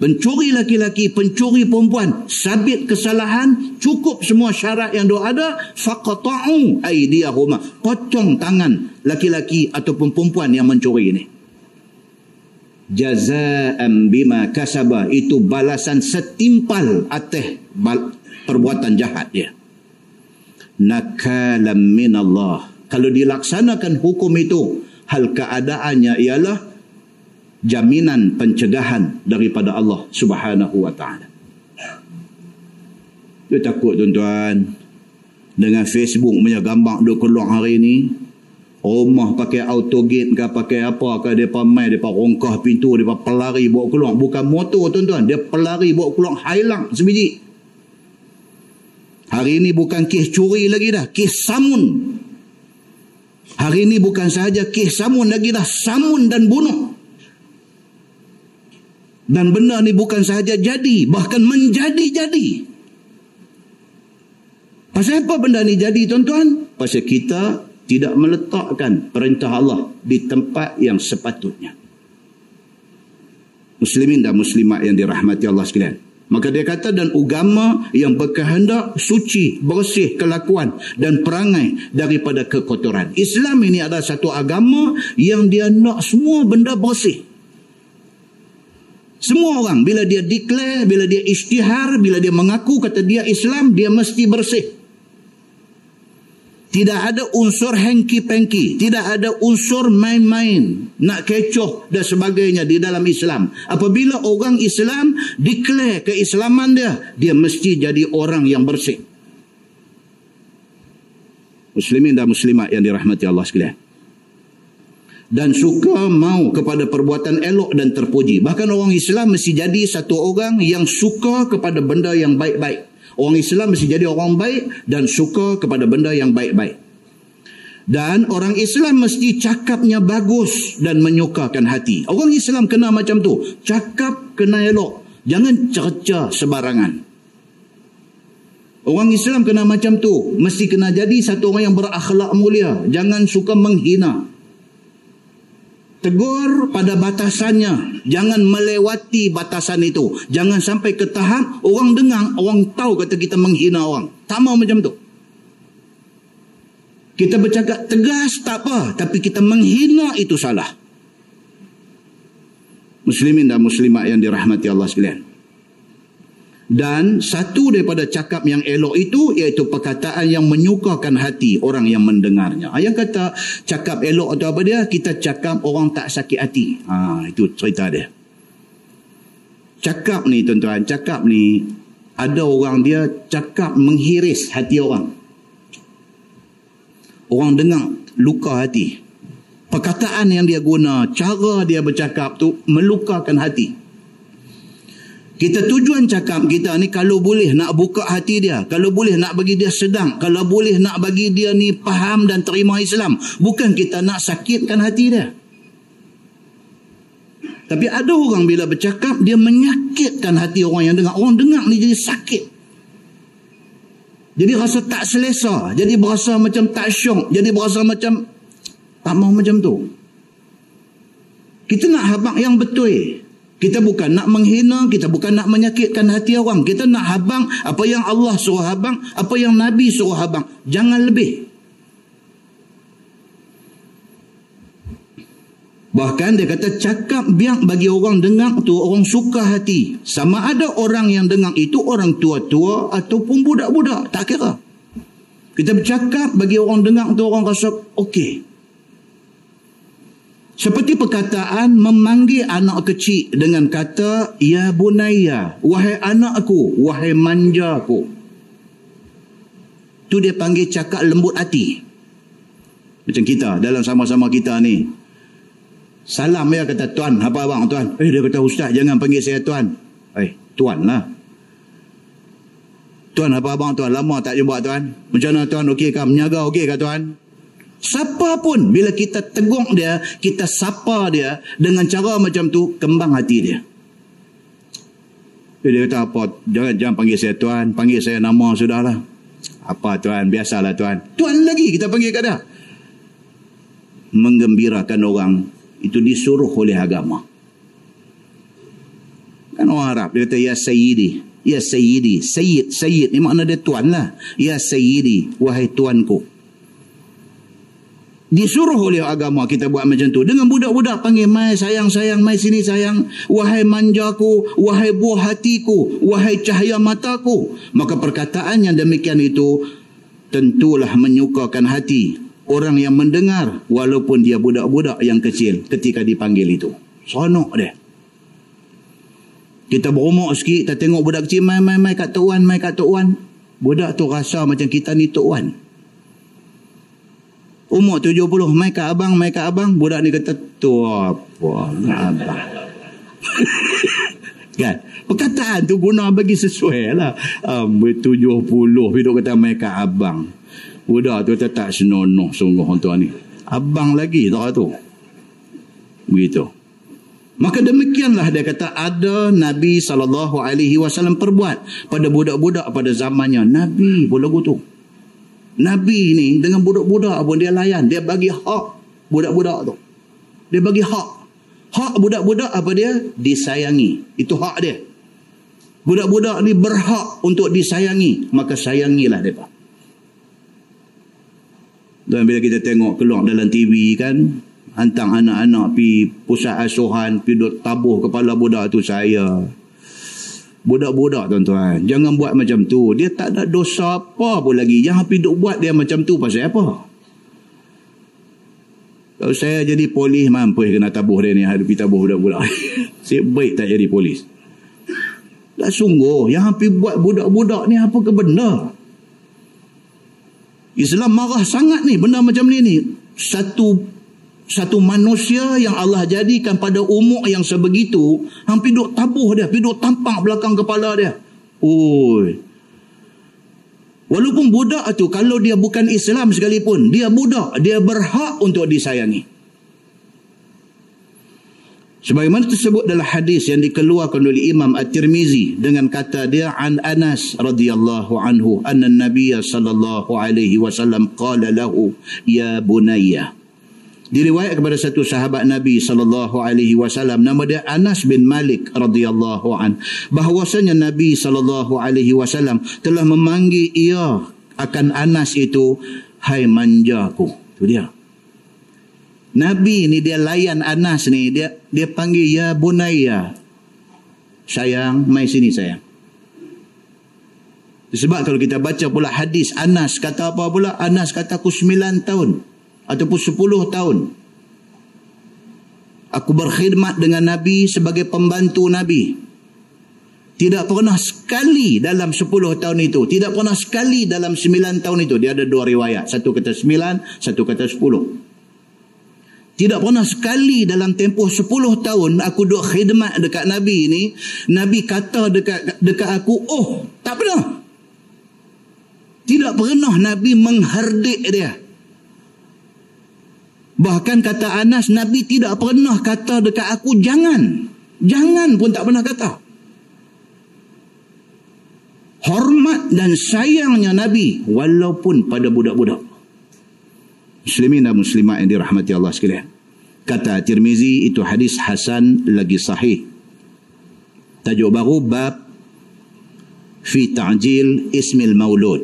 Pencuri laki-laki, pencuri perempuan, sabit kesalahan, cukup semua syarat yang ada, faqta'u aydiyahuma, potong tangan laki-laki ataupun perempuan yang mencuri ini. Jazaa'an bima kasaba, itu balasan setimpal atas perbuatan jahat dia. Nakalam min Allah. Kalau dilaksanakan hukum itu, hal keadaannya ialah jaminan pencegahan daripada Allah Subhanahu wa ta'ala. Dia takut tuan-tuan dengan Facebook punya gambar duk keluar hari ni, rumah pakai autogate ke pakai apa ke, depa mai, depa rongkah pintu, depa pelari bawa keluar. Bukan motor tuan-tuan, dia pelari bawa keluar highlang sebiji. Hari ini bukan kes curi lagi dah, kes samun. Hari ini bukan sahaja kes samun lagi dah, samun dan bunuh. Dan benda ni bukan sahaja jadi, bahkan menjadi-jadi. Pasal apa benda ni jadi tuan-tuan? Pasal kita tidak meletakkan perintah Allah di tempat yang sepatutnya. Muslimin dan muslimat yang dirahmati Allah sekalian. Maka dia kata, dan agama yang berkehendak suci, bersih kelakuan dan perangai daripada kekotoran. Islam ini adalah satu agama yang dia nak semua benda bersih. Semua orang bila dia declare, bila dia isytihar, bila dia mengaku kata dia Islam, dia mesti bersih. Tidak ada unsur hengki-pengki, tidak ada unsur main-main, nak kecoh dan sebagainya di dalam Islam. Apabila orang Islam declare keislaman dia mesti jadi orang yang bersih. Muslimin dan muslimat yang dirahmati Allah sekalian. Dan suka mau kepada perbuatan elok dan terpuji. Bahkan orang Islam mesti jadi satu orang yang suka kepada benda yang baik-baik. Orang Islam mesti jadi orang baik dan suka kepada benda yang baik-baik. Dan orang Islam mesti cakapnya bagus dan menyukakan hati. Orang Islam kena macam tu. Cakap kena elok. Jangan cerca sebarangan. Orang Islam kena macam tu. Mesti kena jadi satu orang yang berakhlak mulia. Jangan suka menghina. Tegur pada batasannya. Jangan melewati batasan itu. Jangan sampai ke tahap orang dengar, orang tahu kata kita menghina orang. Tak mau macam tu. Kita bercakap tegas tak apa, tapi kita menghina itu salah. Muslimin dan muslimat yang dirahmati Allah sekalian. Dan satu daripada cakap yang elok itu iaitu perkataan yang menyukakan hati orang yang mendengarnya. Yang kata cakap elok atau apa dia, kita cakap orang tak sakit hati. Itu cerita dia. Cakap ni tuan-tuan, cakap ni ada orang dia cakap menghiris hati orang. Orang dengar luka hati. Perkataan yang dia guna, cara dia bercakap tu melukakan hati. Kita tujuan cakap kita ni kalau boleh nak buka hati dia, kalau boleh nak bagi dia sedang, kalau boleh nak bagi dia ni faham dan terima Islam. Bukan kita nak sakitkan hati dia. Tapi ada orang bila bercakap, dia menyakitkan hati orang yang dengar. Orang dengar ni jadi sakit. Jadi rasa tak selesa. Jadi berasa macam tak syok. Jadi berasa macam tak mau macam tu. Kita nak habaq yang betul. Kita bukan nak menghina, kita bukan nak menyakitkan hati orang. Kita nak habang apa yang Allah suruh habang, apa yang Nabi suruh habang. Jangan lebih. Bahkan dia kata cakap biar bagi orang dengar tu orang suka hati. Sama ada orang yang dengar itu orang tua-tua ataupun budak-budak, tak kira. Kita bercakap bagi orang dengar tu orang rasa okey. Seperti perkataan memanggil anak kecil dengan kata ya bunayya, wahai anakku, wahai manjaku. Tu dia panggil cakap lembut hati. Macam kita dalam sama-sama kita ni. Salam dia kata tuan, apa abang tuan? Dia kata ustaz jangan panggil saya tuan. Tuan lah. Tuan apa abang tuan? Lama tak jumpa tuan. Macam mana tuan, okey kah? Menyaga okey kah tuan? Siapa pun bila kita tegur dia, kita sapa dia dengan cara macam tu, kembang hati dia. Dia kata apa? Jangan panggil saya tuan, panggil saya nama sudahlah. Apa tuan? Biasalah tuan. Tuan lagi kita panggil kat dia. Menggembirakan orang itu disuruh oleh agama. Kan orang Arab dia kata ya sayyidi, ya sayyidi, sayyid ni makna dia tuan lah. Ya sayyidi, wahai tuanku. Disuruh oleh agama kita buat macam tu. Dengan budak-budak panggil mai sayang, mai sini sayang, wahai manjaku, wahai buah hatiku, wahai cahaya mataku. Maka perkataan yang demikian itu tentulah menyukakan hati orang yang mendengar walaupun dia budak-budak yang kecil ketika dipanggil itu. Seronok dia. Kita berumur sikit, kita tengok budak kecil mai kat tok wan, mai kat tok wan. Budak tu rasa macam kita ni tok wan. Umur 70, mai kat abang. Budak ni kata, tu apa, abang. Kan? Perkataan tu guna bagi sesuai lah. 70, hidup kata mai kat abang. Budak tu kata tak senonoh sungguh orang tua ni. Abang lagi tak tu. Begitu. Maka demikianlah dia kata ada Nabi SAW perbuat pada budak-budak pada zamannya. Nabi pun lagu tu. Nabi ni dengan budak-budak pun dia layan. Dia bagi hak budak-budak tu. Dia bagi hak. Hak budak-budak apa dia? Disayangi. Itu hak dia. Budak-budak ni berhak untuk disayangi. Maka sayangilah mereka. Dan bila kita tengok keluar dalam TV kan, hantar anak-anak pi pusat asuhan, pi duk tabuh kepala budak tu saya. Budak-budak tuan-tuan, jangan buat macam tu. Dia tak ada dosa apa pun lagi. Yang pergi duk buat dia macam tu pasal apa? Kalau saya jadi polis, mampu kena tabuh dia ni. Pergi tabuh budak-budak. Saya baik tak jadi polis. Tak sungguh. Yang pergi buat budak-budak ni apa ke benda? Islam marah sangat ni benda macam ni. Satu manusia yang Allah jadikan pada umur yang sebegitu, hampir duk tabuh dia, hampir duk tampak belakang kepala dia. Walaupun budak tu, kalau dia bukan Islam sekalipun, dia budak, dia berhak untuk disayangi. Sebagaimana tersebut dalam hadis yang dikeluarkan oleh Imam At-Tirmizi dengan kata dia an Anas radhiyallahu anhu anna Nabiy sallallahu alaihi wasallam qala lahu ya bunayya. Diriwayat kepada satu sahabat Nabi sallallahu alaihi wasallam, nama dia Anas bin Malik radhiyallahu an, bahwasanya Nabi sallallahu alaihi wasallam telah memanggil ia akan Anas itu hai manjaku. Itu dia. Nabi ni dia layan Anas ni, dia panggil ya bunayya. Sayang, mai sini sayang. Sebab kalau kita baca pula hadis Anas kata apa pula? Anas kata aku 9 tahun ataupun 10 tahun aku berkhidmat dengan Nabi sebagai pembantu Nabi. Tidak pernah sekali dalam 10 tahun itu, tidak pernah sekali dalam 9 tahun itu. Dia ada 2 riwayat, satu kata 9, satu kata 10. Tidak pernah sekali dalam tempoh 10 tahun aku duk khidmat dekat Nabi ni, Nabi kata dekat aku, oh, tak pernah. Tidak pernah Nabi menghardik dia. Bahkan kata Anas, Nabi tidak pernah kata dekat aku jangan. Jangan pun tak pernah kata. Hormat dan sayangnya Nabi walaupun pada budak-budak. Muslimin dan muslimat yang dirahmati Allah sekalian. Kata Tirmizi, itu hadis hasan lagi sahih. Tajuk baru, bab fi ta'jil ismil maulud.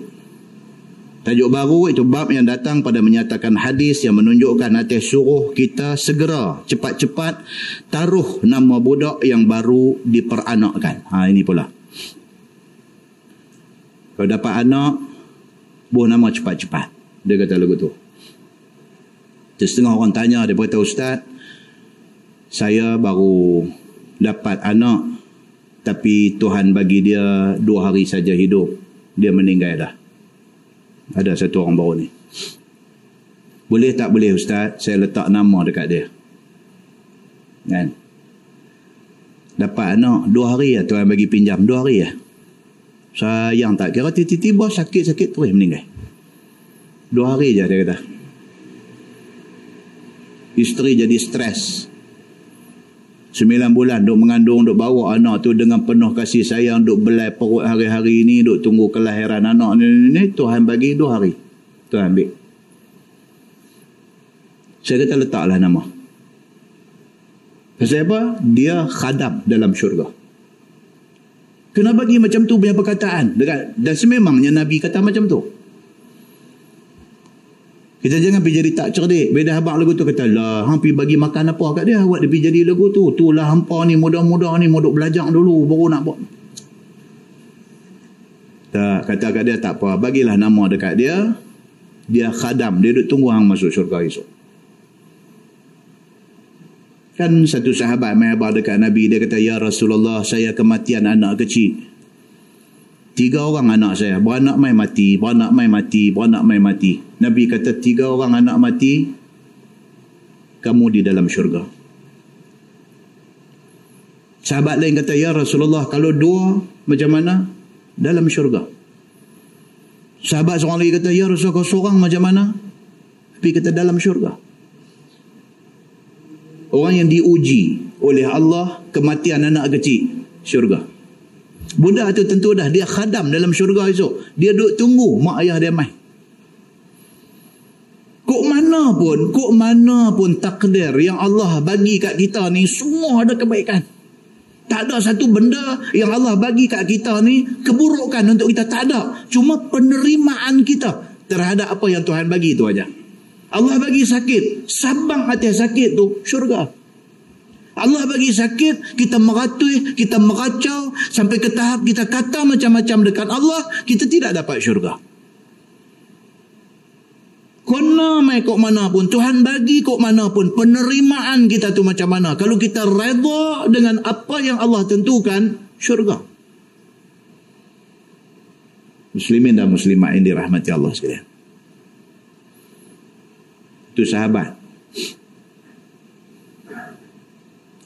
Tajuk baru itu bab yang datang pada menyatakan hadis yang menunjukkan atas suruh kita segera cepat-cepat taruh nama budak yang baru diperanakkan. Ini pula. Kalau dapat anak, buh nama cepat-cepat. Dia kata lagu tu. Setengah orang tanya, dia berkata, Ustaz, saya baru dapat anak, tapi Tuhan bagi dia 2 hari saja hidup. Dia meninggal dah. Ada satu orang baru ni. Boleh tak boleh Ustaz, saya letak nama dekat dia? Kan? Dapat anak, 2 hari lah Tuhan bagi pinjam, 2 hari lah. Sayang tak kira, tiba-tiba sakit-sakit terus meninggal. 2 hari je dia kata. Isteri jadi stres. 9 bulan duk mengandung, duk bawa anak tu dengan penuh kasih sayang, duk belai perut hari-hari ni, duk tunggu kelahiran anak ni. Tuhan bagi 2 hari. Tuhan ambil. Saya kata letaklah nama. Pasal apa? Dia khadam dalam syurga. Kena bagi macam tu punya perkataan. Dan sememangnya Nabi kata macam tu. Kita jangan pergi jadi tak cerdik. Beda abang lagu tu kata, lah, hang pergi bagi makan apa kat dia, awak dia pergi jadi lagu tu. Itulah hampa ni, muda-muda ni, mau duk belajar dulu, baru nak buat. Tak, kata kat dia, tak apa, bagilah nama dekat dia. Dia khadam, dia duk tunggu hang masuk syurga esok. Kan satu sahabat mai abang dekat Nabi, dia kata, ya Rasulullah, saya kematian anak kecil. 3 orang anak saya, beranak mai mati, beranak mai mati, beranak mai mati. Nabi kata 3 orang anak mati, kamu di dalam syurga. Sahabat lain kata, ya Rasulullah, kalau 2 macam mana? Dalam syurga. Sahabat seorang lagi kata, ya Rasulullah, kalau seorang macam mana? Nabi kata dalam syurga. Orang yang diuji oleh Allah, kematian anak kecil, syurga. Budak tu tentu dah dia khadam dalam syurga esok. Dia duduk tunggu mak ayah dia mai. Kok mana pun takdir yang Allah bagi kat kita ni semua ada kebaikan. Tak ada satu benda yang Allah bagi kat kita ni keburukan untuk kita, tak ada. Cuma penerimaan kita terhadap apa yang Tuhan bagi tu aja. Allah bagi sakit, sabang atas sakit tu syurga. Allah bagi sakit, kita meratui, kita meracau, sampai ke tahap kita kata macam-macam dekat Allah, kita tidak dapat syurga. Kena mai kok mana pun, Tuhan bagi kok mana pun, penerimaan kita tu macam mana. Kalau kita redha dengan apa yang Allah tentukan, syurga. Muslimin dan muslimat yang dirahmati Allah sekalian. Itu sahabat.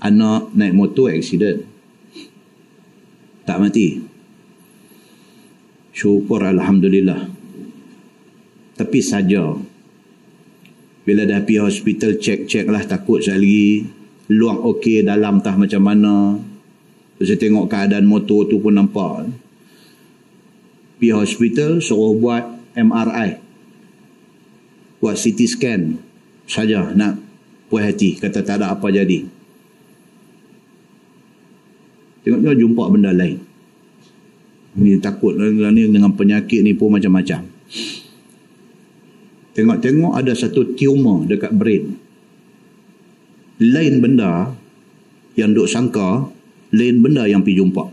Anak naik motor aksiden, tak mati, syukur Alhamdulillah. Tapi saja bila dah pergi hospital, cek lah, takut sekali lagi luang okey, dalam tah macam mana. Saya tengok keadaan motor tu pun nampak. Pergi hospital, suruh buat MRI, buat CT scan saja, nak puas hati, kata tak ada apa jadi. Tengok-tengok jumpa benda lain. Ni takut ni dengan penyakit ni pun macam-macam. Tengok-tengok ada satu tumor dekat brain. Lain benda yang duk sangka, lain benda yang pergi jumpa.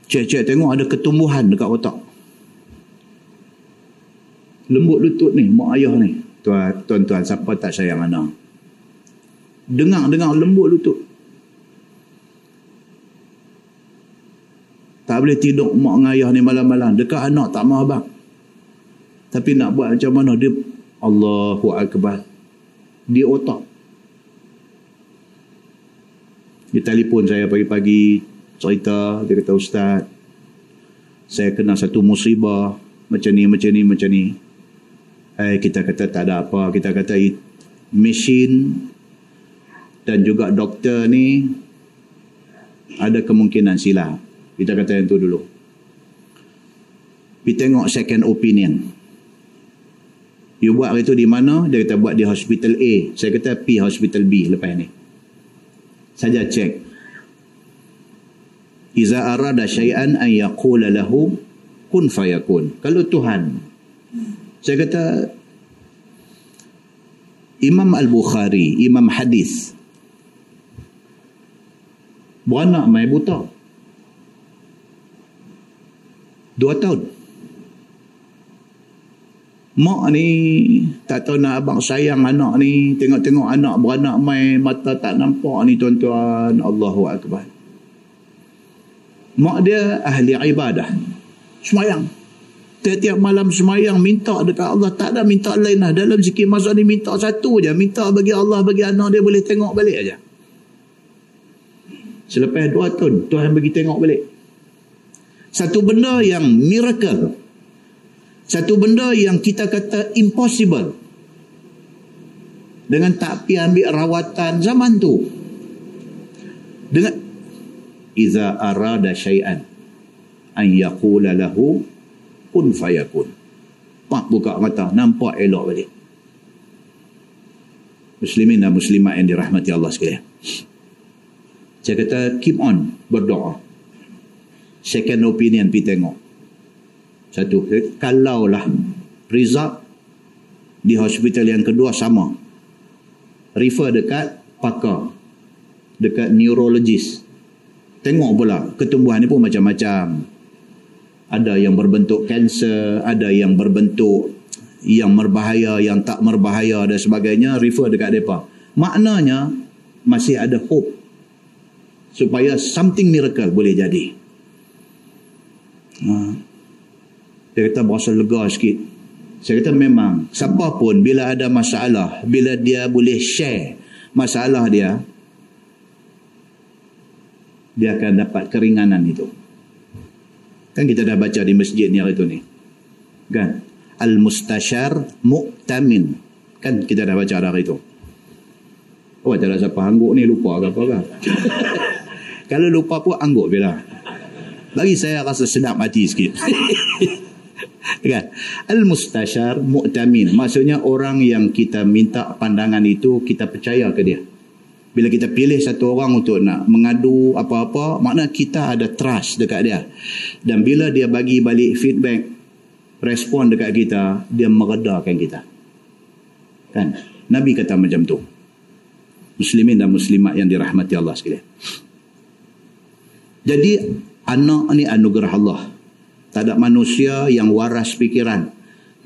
Cek-cek tengok ada ketumbuhan dekat otak. Lembut lutut ni, mak ayah ni. Tuan-tuan, siapa tak sayang anak? Dengar lembut lutut. Tak boleh tidur mak dengan ayah ni malam-malam. Dekat anak tak mahu abang. Tapi nak buat macam mana? Dia Allahu Akbar. Di otak. Dia telefon saya pagi-pagi. Cerita. Dia kata, Ustaz, saya kena satu musibah. Macam ni. Kita kata tak ada apa. Kita kata mesin dan juga doktor ni ada kemungkinan silap. Kita kata yang tu dulu. Pergi tengok second opinion. You buat itu di mana? Dia kata buat di hospital A. Saya kata pergi hospital B lepas ni. Saja cek. Iza arada syai'an an yaqula lahu kun fayakun. Kalau Tuhan, saya kata Imam Al-Bukhari, Imam Hadis, beranak mai buta 2 tahun. Mak ni tak tahu nak abang sayang anak ni. Tengok-tengok anak beranak mai mata tak nampak ni tuan-tuan. Allahu Akbar. Mak dia ahli ibadah. Semayang. Tiap-tiap malam semayang minta dekat Allah. Tak ada minta lain lah. Dalam sikit masa ni minta satu je. Minta bagi Allah, bagi anak dia boleh tengok balik aja. Selepas 2 tahun Tuhan bagi tengok balik. Satu benda yang miracle. Satu benda yang kita kata impossible. Dengan tak pergi ambil rawatan zaman tu. Dengan iza arada syai'an an yaqula lahu kun fayakun. Pak buka mata, nampak elok balik. Muslimin dan muslimat yang dirahmati Allah sekalian. Saya kata keep on berdoa. Second opinion pergi tengok. Satu, kalaulah result di hospital yang kedua sama, refer dekat pakar, dekat neurologist. Tengok pula ketumbuhan ni pun macam-macam. Ada yang berbentuk kanser, ada yang berbentuk yang berbahaya, yang tak berbahaya dan sebagainya. Refer dekat mereka. Maknanya masih ada hope supaya something miracle boleh jadi. Dia kata berasa lega sikit. Saya kata memang siapa pun bila ada masalah, bila dia boleh share masalah dia akan dapat keringanan itu. Kan kita dah baca di masjid ni hari tu ni. Kan? Al-Mustashar Mu'tamin. Kan kita dah baca hari tu. Oh, tak ada siapa angguk ni, lupa ke apa kan? Kalau lupa pun angguk bila. Bagi saya rasa sedap hati sikit. Kan? Al-Mustashar Mu'tamin. Maksudnya orang yang kita minta pandangan itu, kita percaya ke dia. Bila kita pilih satu orang untuk nak mengadu apa-apa, makna kita ada trust dekat dia. Dan bila dia bagi balik feedback, respon dekat kita, dia meredakan kita. Kan? Nabi kata macam tu. Muslimin dan muslimat yang dirahmati Allah sekalian. Jadi anak ni anugerah Allah. Tak ada manusia yang waras fikiran,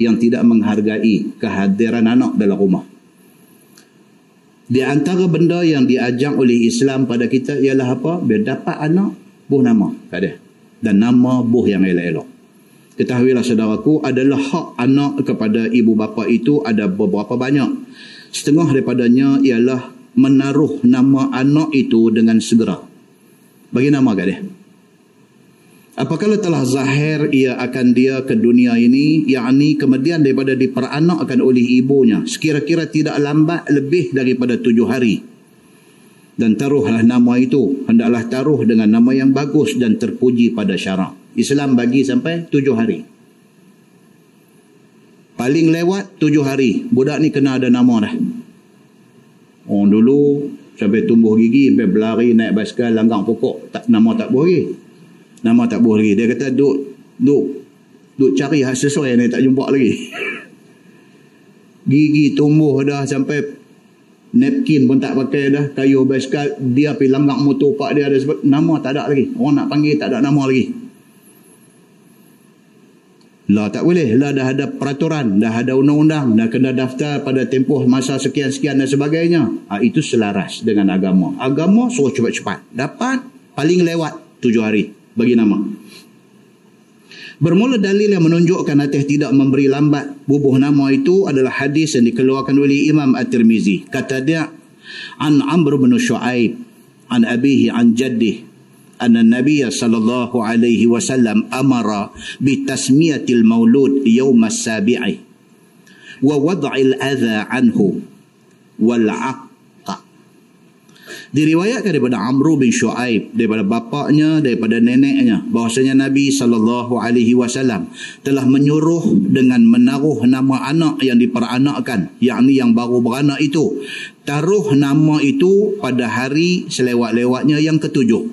yang tidak menghargai kehadiran anak dalam rumah. Di antara benda yang diajak oleh Islam pada kita ialah apa? Bila dapat anak, buh nama kat dia. Dan nama buh yang elok-elok. Ketahuilah saudaraku, adalah hak anak kepada ibu bapa itu ada beberapa banyak. Setengah daripadanya ialah menaruh nama anak itu dengan segera. Bagi nama kat dia. Apakala telah zahir ia akan dia ke dunia ini, yakni kemudian daripada diperanakkan oleh ibunya, sekira-kira tidak lambat lebih daripada 7 hari. Dan taruhlah nama itu, hendaklah taruh dengan nama yang bagus dan terpuji pada syarak. Islam bagi sampai 7 hari. Paling lewat 7 hari, budak ni kena ada nama dah. Orang dulu sampai tumbuh gigi, sampai berlari, naik basikal, langgang pokok, nama tak boleh lagi. Nama tak boleh lagi. Dia kata duk Duk cari hak sesuai ni tak jumpa lagi. Gigi tumbuh dah sampai napkin pun tak pakai dah. Kayu basikal dia pergi langgar motor pak dia ada sebab nama tak ada lagi. Orang nak panggil tak ada nama lagi. Lah tak boleh. Lah dah ada peraturan, dah ada undang-undang, dah kena daftar pada tempoh masa sekian-sekian dan sebagainya. Itu selaras dengan agama. Agama suruh cepat-cepat. Dapat paling lewat 7 hari bagi nama. Bermula dalil yang menunjukkan atas tidak memberi lambat bubuh nama itu adalah hadis yang dikeluarkan oleh Imam At-Tirmizi. Kata dia, an Amr bin Shu'aib an abihi an jaddih anna Nabiy sallallahu alaihi wasallam amara bi tasmiyatil maulud yawm as-sabi'i wa wad'il adha anhu wal 'aqqa. Diriwayatkan daripada Amr bin Shu'aib, daripada bapaknya, daripada neneknya, bahwasanya Nabi SAW telah menyuruh dengan menaruh nama anak yang diperanakkan, yakni yang baru beranak itu, taruh nama itu pada hari selewat-lewatnya yang ketujuh,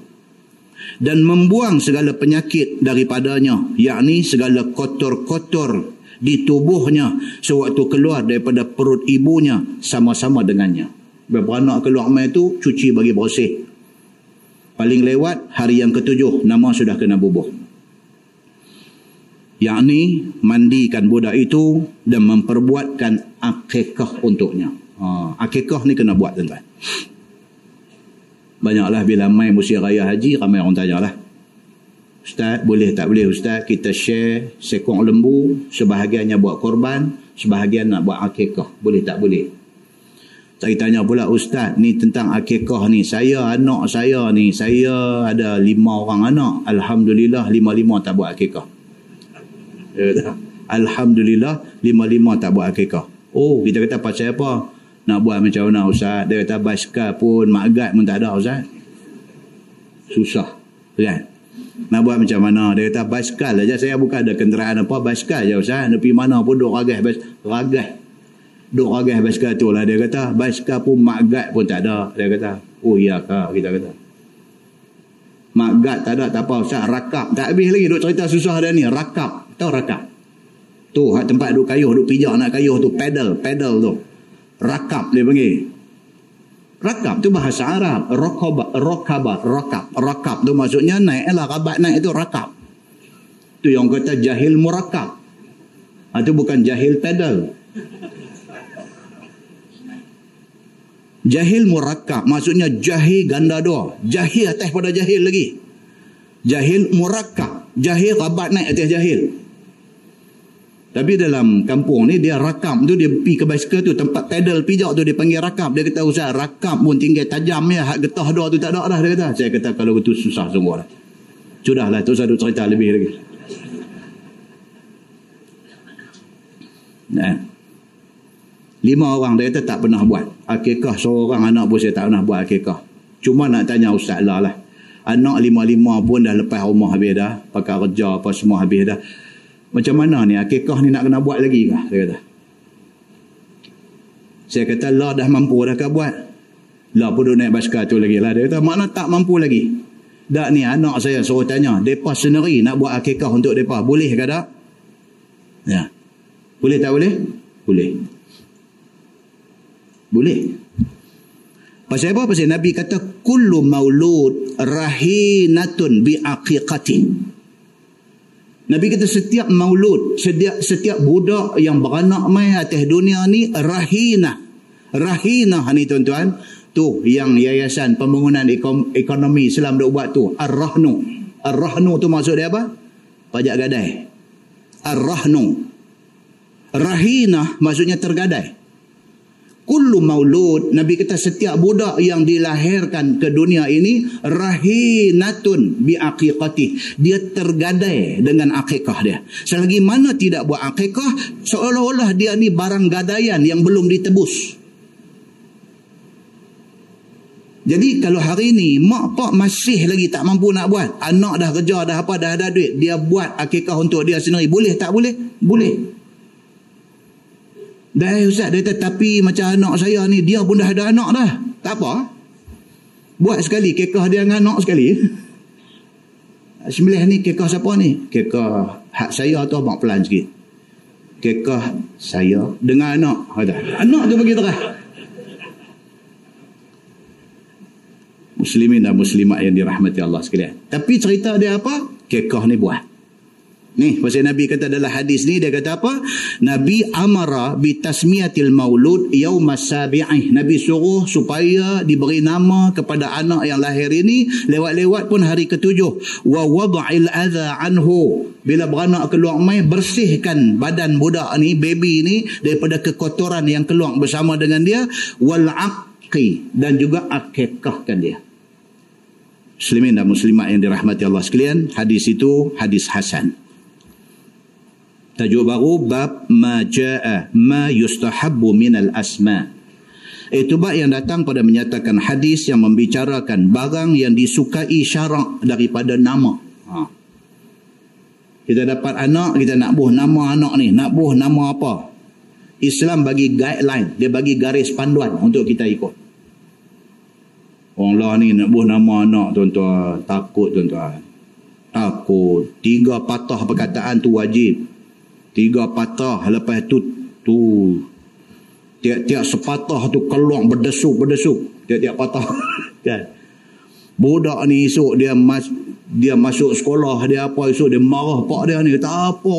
dan membuang segala penyakit daripadanya, yakni segala kotor-kotor di tubuhnya sewaktu keluar daripada perut ibunya sama-sama dengannya. Beranak keluar mai itu cuci bagi bersih. Paling lewat hari yang ketujuh nama sudah kena bubuh. Yakni mandikan budak itu dan memperbuatkan akikah untuknya. Akikah ni kena buat tuan-tuan. Banyaklah bila mai musim raya haji ramai orang tanyalah. Ustaz boleh tak boleh Ustaz kita share sekong lembu, sebahagiannya buat korban, sebahagian nak buat akikah. Boleh tak boleh? Saya tanya pula, Ustaz ni tentang akikah ni, anak saya ni, saya ada 5 orang anak, Alhamdulillah 5-5 tak buat akikah. Alhamdulillah 5-5 tak buat akikah. Oh, kita kata pasal apa? Nak buat macam mana Ustaz? Dia kata basikal pun, makgat pun tak ada Ustaz. Susah kan? Nak buat macam mana? Dia kata basikal aja, saya bukan ada kenderaan apa, basikal je Ustaz. Nak pergi mana pun duk ragas basikal tu lah. Dia kata basikal pun makgat pun tak ada. Dia kata oh iya kah, kita kata makgat tak ada tak apa Ustaz. Rakap tak habis lagi duk cerita susah dia ni. Rakap, tahu rakap tu hak tempat duk kayuh, duk pijak nak kayuh tu, pedal tu, rakap dia panggil. Rakap tu bahasa Arab. Rakap tu maksudnya naik lah, rabat naik tu rakap. Tu yang kata jahil murakab. Itu bukan jahil pedal. Jahil murakab maksudnya jahil ganda dua, jahil atas pada jahil lagi. Jahil murakab, jahil rabat naik atas jahil. Tapi dalam kampung ni dia rakam tu, dia pergi ke basikal tu, tempat pedal pijak tu dia panggil rakam. Dia kata Ustaz rakam pun tinggal tajam ya, hak getah dua tu tak ada dah. Dia kata, saya kata kalau itu susah sungguh dah. Sudahlah tu saya cerita lebih lagi. Nah, 5 orang dia kata tak pernah buat akikah. Seorang anak pun saya tak pernah buat akikah. Cuma nak tanya Ustaz lah, anak 5-5 pun dah lepas rumah habis dah, pakai kerja apa semua habis dah, macam mana ni akikah ni nak kena buat lagi kah? Dia kata. Saya kata lah dah mampu dah kah buat. Lah pun duduk naik basikal tu lagi lah. Dia kata makna tak mampu lagi. Dak ni anak saya suruh tanya, mereka sendiri nak buat akikah untuk mereka, boleh ke tak? Ya. Boleh tak boleh? Boleh. Boleh. Pasal apa? Pasal Nabi kata kullu maulud rahinatun bi aqiqati. Nabi kata setiap maulud, setiap budak yang beranak mai atas dunia ni rahinah. Rahinah ni tuan-tuan, tu yang yayasan pembangunan ekonomi Islam dok buat tu, Ar-Rahnu. Ar-Rahnu tu maksud dia apa? Pajak gadai. Ar-Rahnu. Rahinah maksudnya tergadai. Kullu maulud, Nabi kata setiap budak yang dilahirkan ke dunia ini rahinatun bi aqiqati, dia tergadai dengan akikah dia. Selagi mana tidak buat akikah, seolah-olah dia ni barang gadaian yang belum ditebus. Jadi kalau hari ni mak pak masih lagi tak mampu nak buat, anak dah kerja dah apa dah ada duit, dia buat akikah untuk dia sendiri, boleh tak boleh? Boleh. Dah Ustaz, dia kata tapi macam anak saya ni, dia pun dah ada anak dah. Tak apa. Buat sekali kekah dia dengan anak sekali. Sembelih ni kekah siapa ni? Kekah hak saya tu abang pelan sikit. Kekah saya dengan anak. Anak tu bagi terah. Muslimin dan muslimat yang dirahmati Allah sekalian. Tapi cerita dia apa? Kekah ni buat. Ni pasal Nabi kata dalam hadis ni, dia kata apa? Nabi amara bi tasmiyatil maulud yaumas sabi'ih. Nabi suruh supaya diberi nama kepada anak yang lahir ini lewat-lewat pun hari ketujuh. Wa wada'il adha anhu. Bila beranak keluar mai, bersihkan badan budak ni, baby ni, daripada kekotoran yang keluar bersama dengan dia. Wal aqi, dan juga akikahkan dia. Muslimin dan muslimat yang dirahmati Allah sekalian, hadis itu hadis hasan. Tajuk baru, bab ma jaa ma yustahabbu minal asma. Itu bab yang datang pada menyatakan hadis yang membicarakan barang yang disukai syarak daripada nama. Kita dapat anak, kita nak buh nama anak ni, nak buh nama apa? Islam bagi guideline, dia bagi garis panduan untuk kita ikut. Orang lah ni nak buh nama anak, tuan-tuan, takut tuan-tuan. Takut. 3 patah perkataan tu wajib. 3 patah, lepas tu tiap-tiap sepatah tu keluar berdesuk tiap-tiap patah. Kan? Budak ni esok dia masuk sekolah, dia apa, esok dia marah pak dia ni, kata apa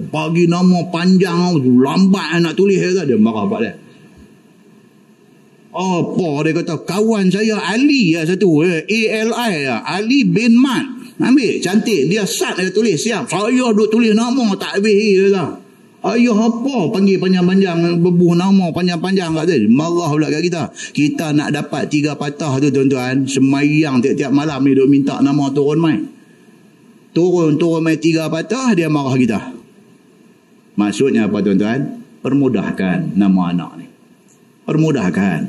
bagi nama panjang lambat nak tulis, dia marah pak dia. Apa dia kata, kawan saya Ali satu, ALI Ali bin Mat. Ambil cantik, dia sat dia tulis, siap saya duk tulis nama tak habis dia lah. Ayah apa panggil panjang-panjang, berbuh nama panjang-panjang kat dia. Marah pula kat kita. Kita nak dapat 3 patah tu tuan-tuan, semayang tiap-tiap malam ni duk minta nama turun mai. Turun mai 3 patah, dia marah kita. Maksudnya apa tuan-tuan? Permudahkan nama anak ni. Permudahkan.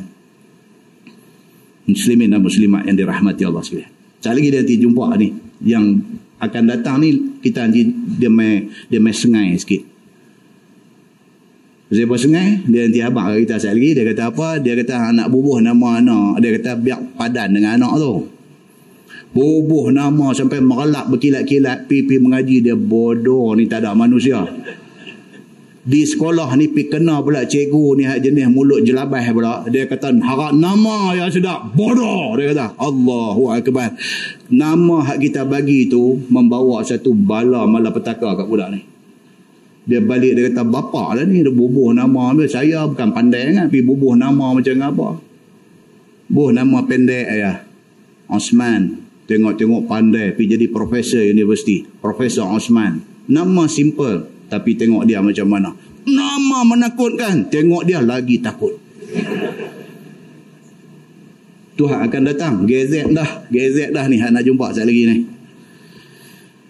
Muslimin dan muslimat yang dirahmati Allah sekalian. Sekali lagi dia nanti jumpa ni, yang akan datang ni, kita nanti dia mai sengai sikit. Siapa sengai, dia nanti abang kita sekali lagi, dia kata apa? Dia kata nak bubuh nama anak, dia kata biar padan dengan anak tu. Bubuh nama sampai merelap berkilat-kilat, pipi mengaji, dia bodoh ni, tak ada manusia. Di sekolah ni pi kena pula cikgu ni hak jenis mulut jelabah pula. Dia kata harap nama yang sedap, bodoh, dia kata. Allahu akbar. Nama hak kita bagi tu membawa satu bala malapetaka kat budak ni. Dia balik, dia kata bapak lah ni, dia bubuh nama. Saya bukan pandai kan, pergi bubuh nama macam apa. Bubuh nama pendek ayah, Osman. Tengok-tengok pandai, pergi jadi profesor universiti, Profesor Osman. Nama simple, tapi tengok dia macam mana. Nama menakutkan, tengok dia lagi takut. Tuhan akan datang, gezet dah ni, hak nak jumpa sekali lagi ni.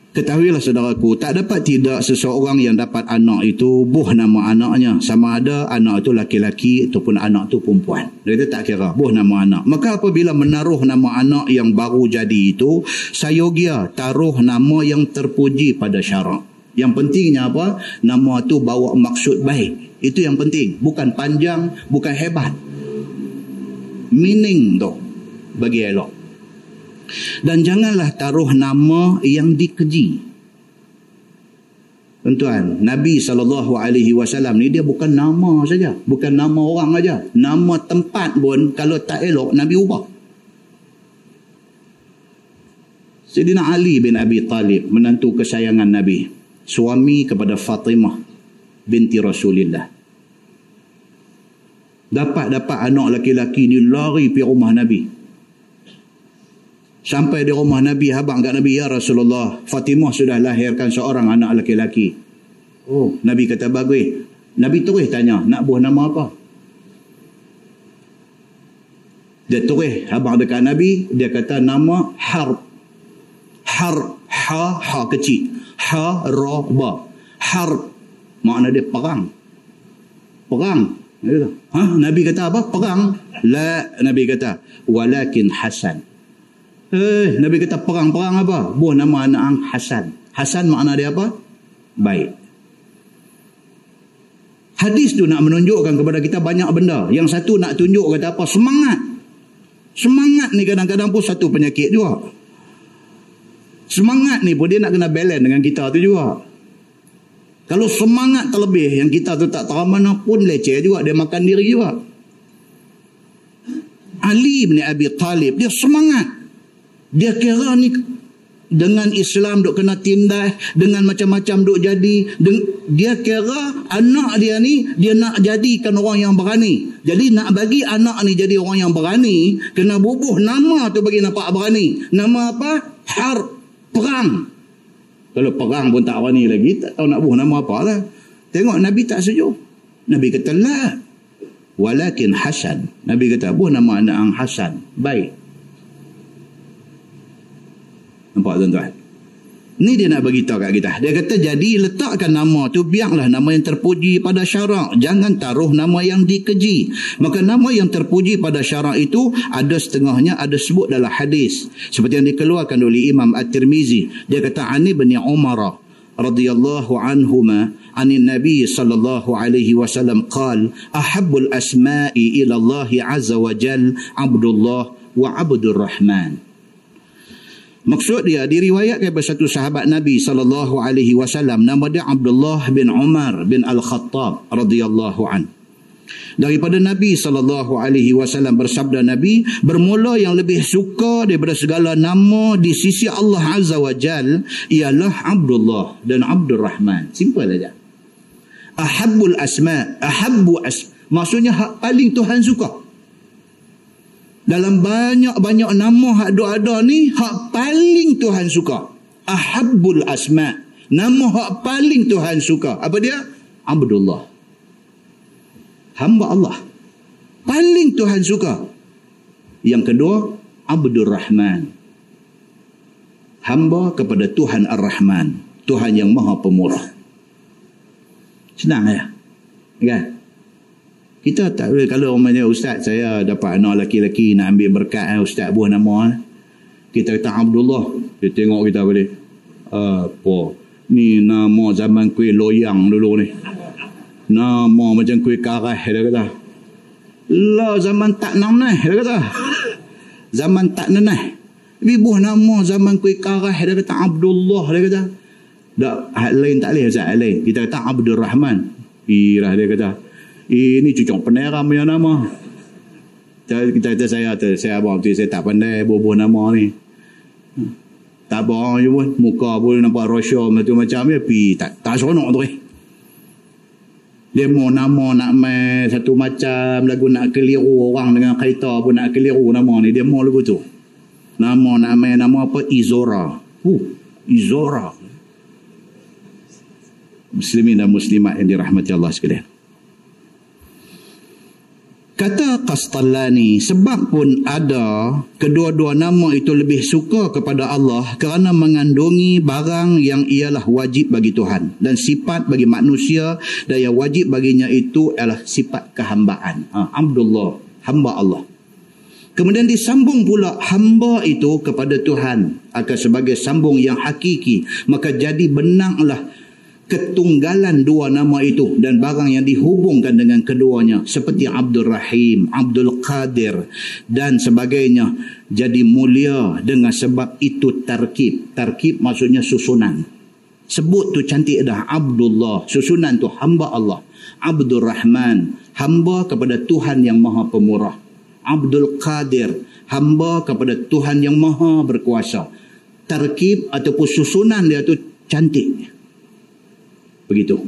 Ketahuilah saudaraku, tak dapat tidak seseorang yang dapat anak itu buh nama anaknya, sama ada anak itu laki-laki ataupun anak itu perempuan. Dia tak kira, buh nama anak. Maka apabila menaruh nama anak yang baru jadi itu, sayogia taruh nama yang terpuji pada syarak. Yang pentingnya apa? Nama itu bawa maksud baik. Itu yang penting. Bukan panjang, bukan hebat. Meaning tu bagi elok. Dan janganlah taruh nama yang dikeji. Tuan-tuan, Nabi SAW ni dia bukan nama saja, bukan nama orang saja. Nama tempat pun kalau tak elok, Nabi ubah. Sayyidina Ali bin Abi Talib, menantu kesayangan Nabi, suami kepada Fatimah binti Rasulullah. Dapat anak laki-laki ni lari pergi rumah Nabi. Sampai di rumah Nabi, habang kat Nabi, ya Rasulullah, Fatimah sudah lahirkan seorang anak laki-laki. Oh, Nabi kata bagus. Nabi terus tanya, nak buah nama apa? Dia terus habang dekat Nabi, dia kata nama Harb. Ha kecil. Ha ra ba. Harb makna dia perang. Nabi kata apa? Perang. La, Nabi kata walakin Hasan. Nabi kata perang apa? Buah nama anak Hasan. Hasan makna dia apa? Baik. Hadis tu nak menunjukkan kepada kita banyak benda. Yang satu nak tunjuk kata apa? Semangat. Semangat ni kadang-kadang pun satu penyakit juga. Semangat ni pun dia nak kena balance dengan kita tu juga. Kalau semangat terlebih, yang kita tu tak tahu mana pun leceh juga, dia makan diri juga. Ali bin Abi Talib, dia semangat. Dia kira ni dengan Islam duk kena tindas, dengan macam-macam duk jadi. Dia kira anak dia ni, dia nak jadikan orang yang berani. Jadi nak bagi anak ni jadi orang yang berani, kena bubuh nama tu bagi nampak berani. Nama apa? Perang. Kalau perang pun tak berani lagi, tak tahu nak buh nama apa lah. Tengok Nabi tak setuju. Nabi kata la. Walakin Hasan. Nabi kata buh nama anak ang Hasan. Baik. Nampak tuan-tuan? Ni dia nak bagi tahu kat kita. Dia kata jadi letakkan nama tu biarlah nama yang terpuji pada syarak. Jangan taruh nama yang dikeji. Maka nama yang terpuji pada syarak itu ada setengahnya ada sebut dalam hadis. Seperti yang dikeluarkan oleh Imam At-Tirmizi. Dia kata Ani bin Umar radhiyallahu anhuma anin Nabi sallallahu alaihi wasallam qal ahabbul asma'i ila Allah azza wa jal Abdullah wa Abdur Rahman. Maksud dia diriwayatkan daripada satu sahabat Nabi sallallahu alaihi wasallam, nama dia Abdullah bin Umar bin Al-Khattab radhiyallahu an. Daripada Nabi sallallahu alaihi wasallam bersabda Nabi, bermula yang lebih suka daripada segala nama di sisi Allah azza wa jal ialah Abdullah dan Abdur Rahman. Simple saja. Ahabbul asma, maksudnya hak paling Tuhan suka. Dalam banyak-banyak nama hak ada ni, hak paling Tuhan suka. Ahabbul asma. Nama hak paling Tuhan suka. Apa dia? Abdullah. Hamba Allah. Paling Tuhan suka. Yang kedua, Abdur Rahman. Hamba kepada Tuhan Ar-Rahman. Tuhan yang Maha Pemurah. Senang ya? Kan? Kita tak boleh, kalau umpamanya ustaz saya dapat anak lelaki-lelaki nak ambil berkat, ustaz buah nama, kita kata Abdullah, dia tengok kita balik, apa ni nama zaman kuih loyang dulu ni, nama macam kuih karah, dia kata lah zaman tak nanah, dia kata zaman tak nanah, tapi buah nama zaman kuih karah, dia kata Abdullah, dia kata tak, hal lain tak boleh ustaz, hal lain kita kata Abdur Rahman. Irah dia kata ini cucuk peneram punya nama. Kita kata saya abang tu, saya tak pandai bubuh nama ni. Tak apa je pun, muka pun nampak rosyo macam ni, tapi tak seronok tu. Dia mau nama nak main satu macam, lagu nak keliru orang dengan kereta pun nak keliru nama ni, dia mau lagu tu. Nama nak main nama apa? Izora. Izora. Muslimin dan muslimat yang dirahmati Allah sekalian. Kata Qastallani, sebab pun ada kedua-dua nama itu lebih suka kepada Allah kerana mengandungi barang yang ialah wajib bagi Tuhan dan sifat bagi manusia, dan yang wajib baginya itu adalah sifat kehambaan. Abdullah, hamba Allah. Kemudian disambung pula hamba itu kepada Tuhan akan sebagai sambung yang hakiki, maka jadi benanglah ketunggalan dua nama itu dan barang yang dihubungkan dengan keduanya seperti Abdul Rahim, Abdul Qadir dan sebagainya jadi mulia dengan sebab itu tarkib. Tarkib maksudnya susunan. Sebut tu cantik dah, Abdullah, susunan tu hamba Allah. Abdul Rahman, hamba kepada Tuhan yang Maha Pemurah. Abdul Qadir, hamba kepada Tuhan yang Maha Berkuasa. Tarkib ataupun susunan dia tu cantik. Begitu.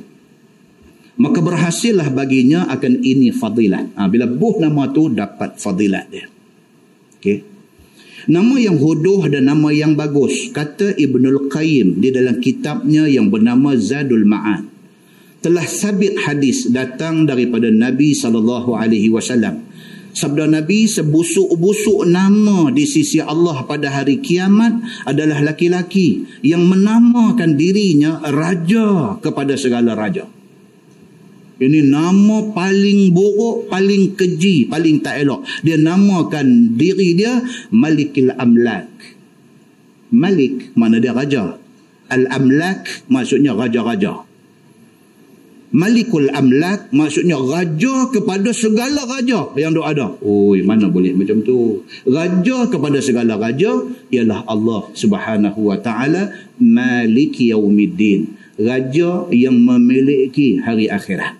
Maka berhasillah baginya akan ini fadilat. Bila buh nama tu dapat fadilat dia. Okey. Nama yang huduh dan nama yang bagus, kata Ibnul Qayyim di dalam kitabnya yang bernama Zadul Ma'ad. Telah sabit hadis datang daripada Nabi SAW. Sabda Nabi, sebusuk-busuk nama di sisi Allah pada hari kiamat adalah laki-laki yang menamakan dirinya raja kepada segala raja. Ini nama paling buruk, paling keji, paling tak elok. Dia namakan diri dia Malikil Amlak. Malik mana dia raja. Al-Amlak maksudnya raja-raja. Malikul Amlak maksudnya raja kepada segala raja yang ada. Mana boleh macam tu? Raja kepada segala raja ialah Allah Subhanahu wa taala, Maliki Yaumiddin. raja yang memiliki hari akhirat.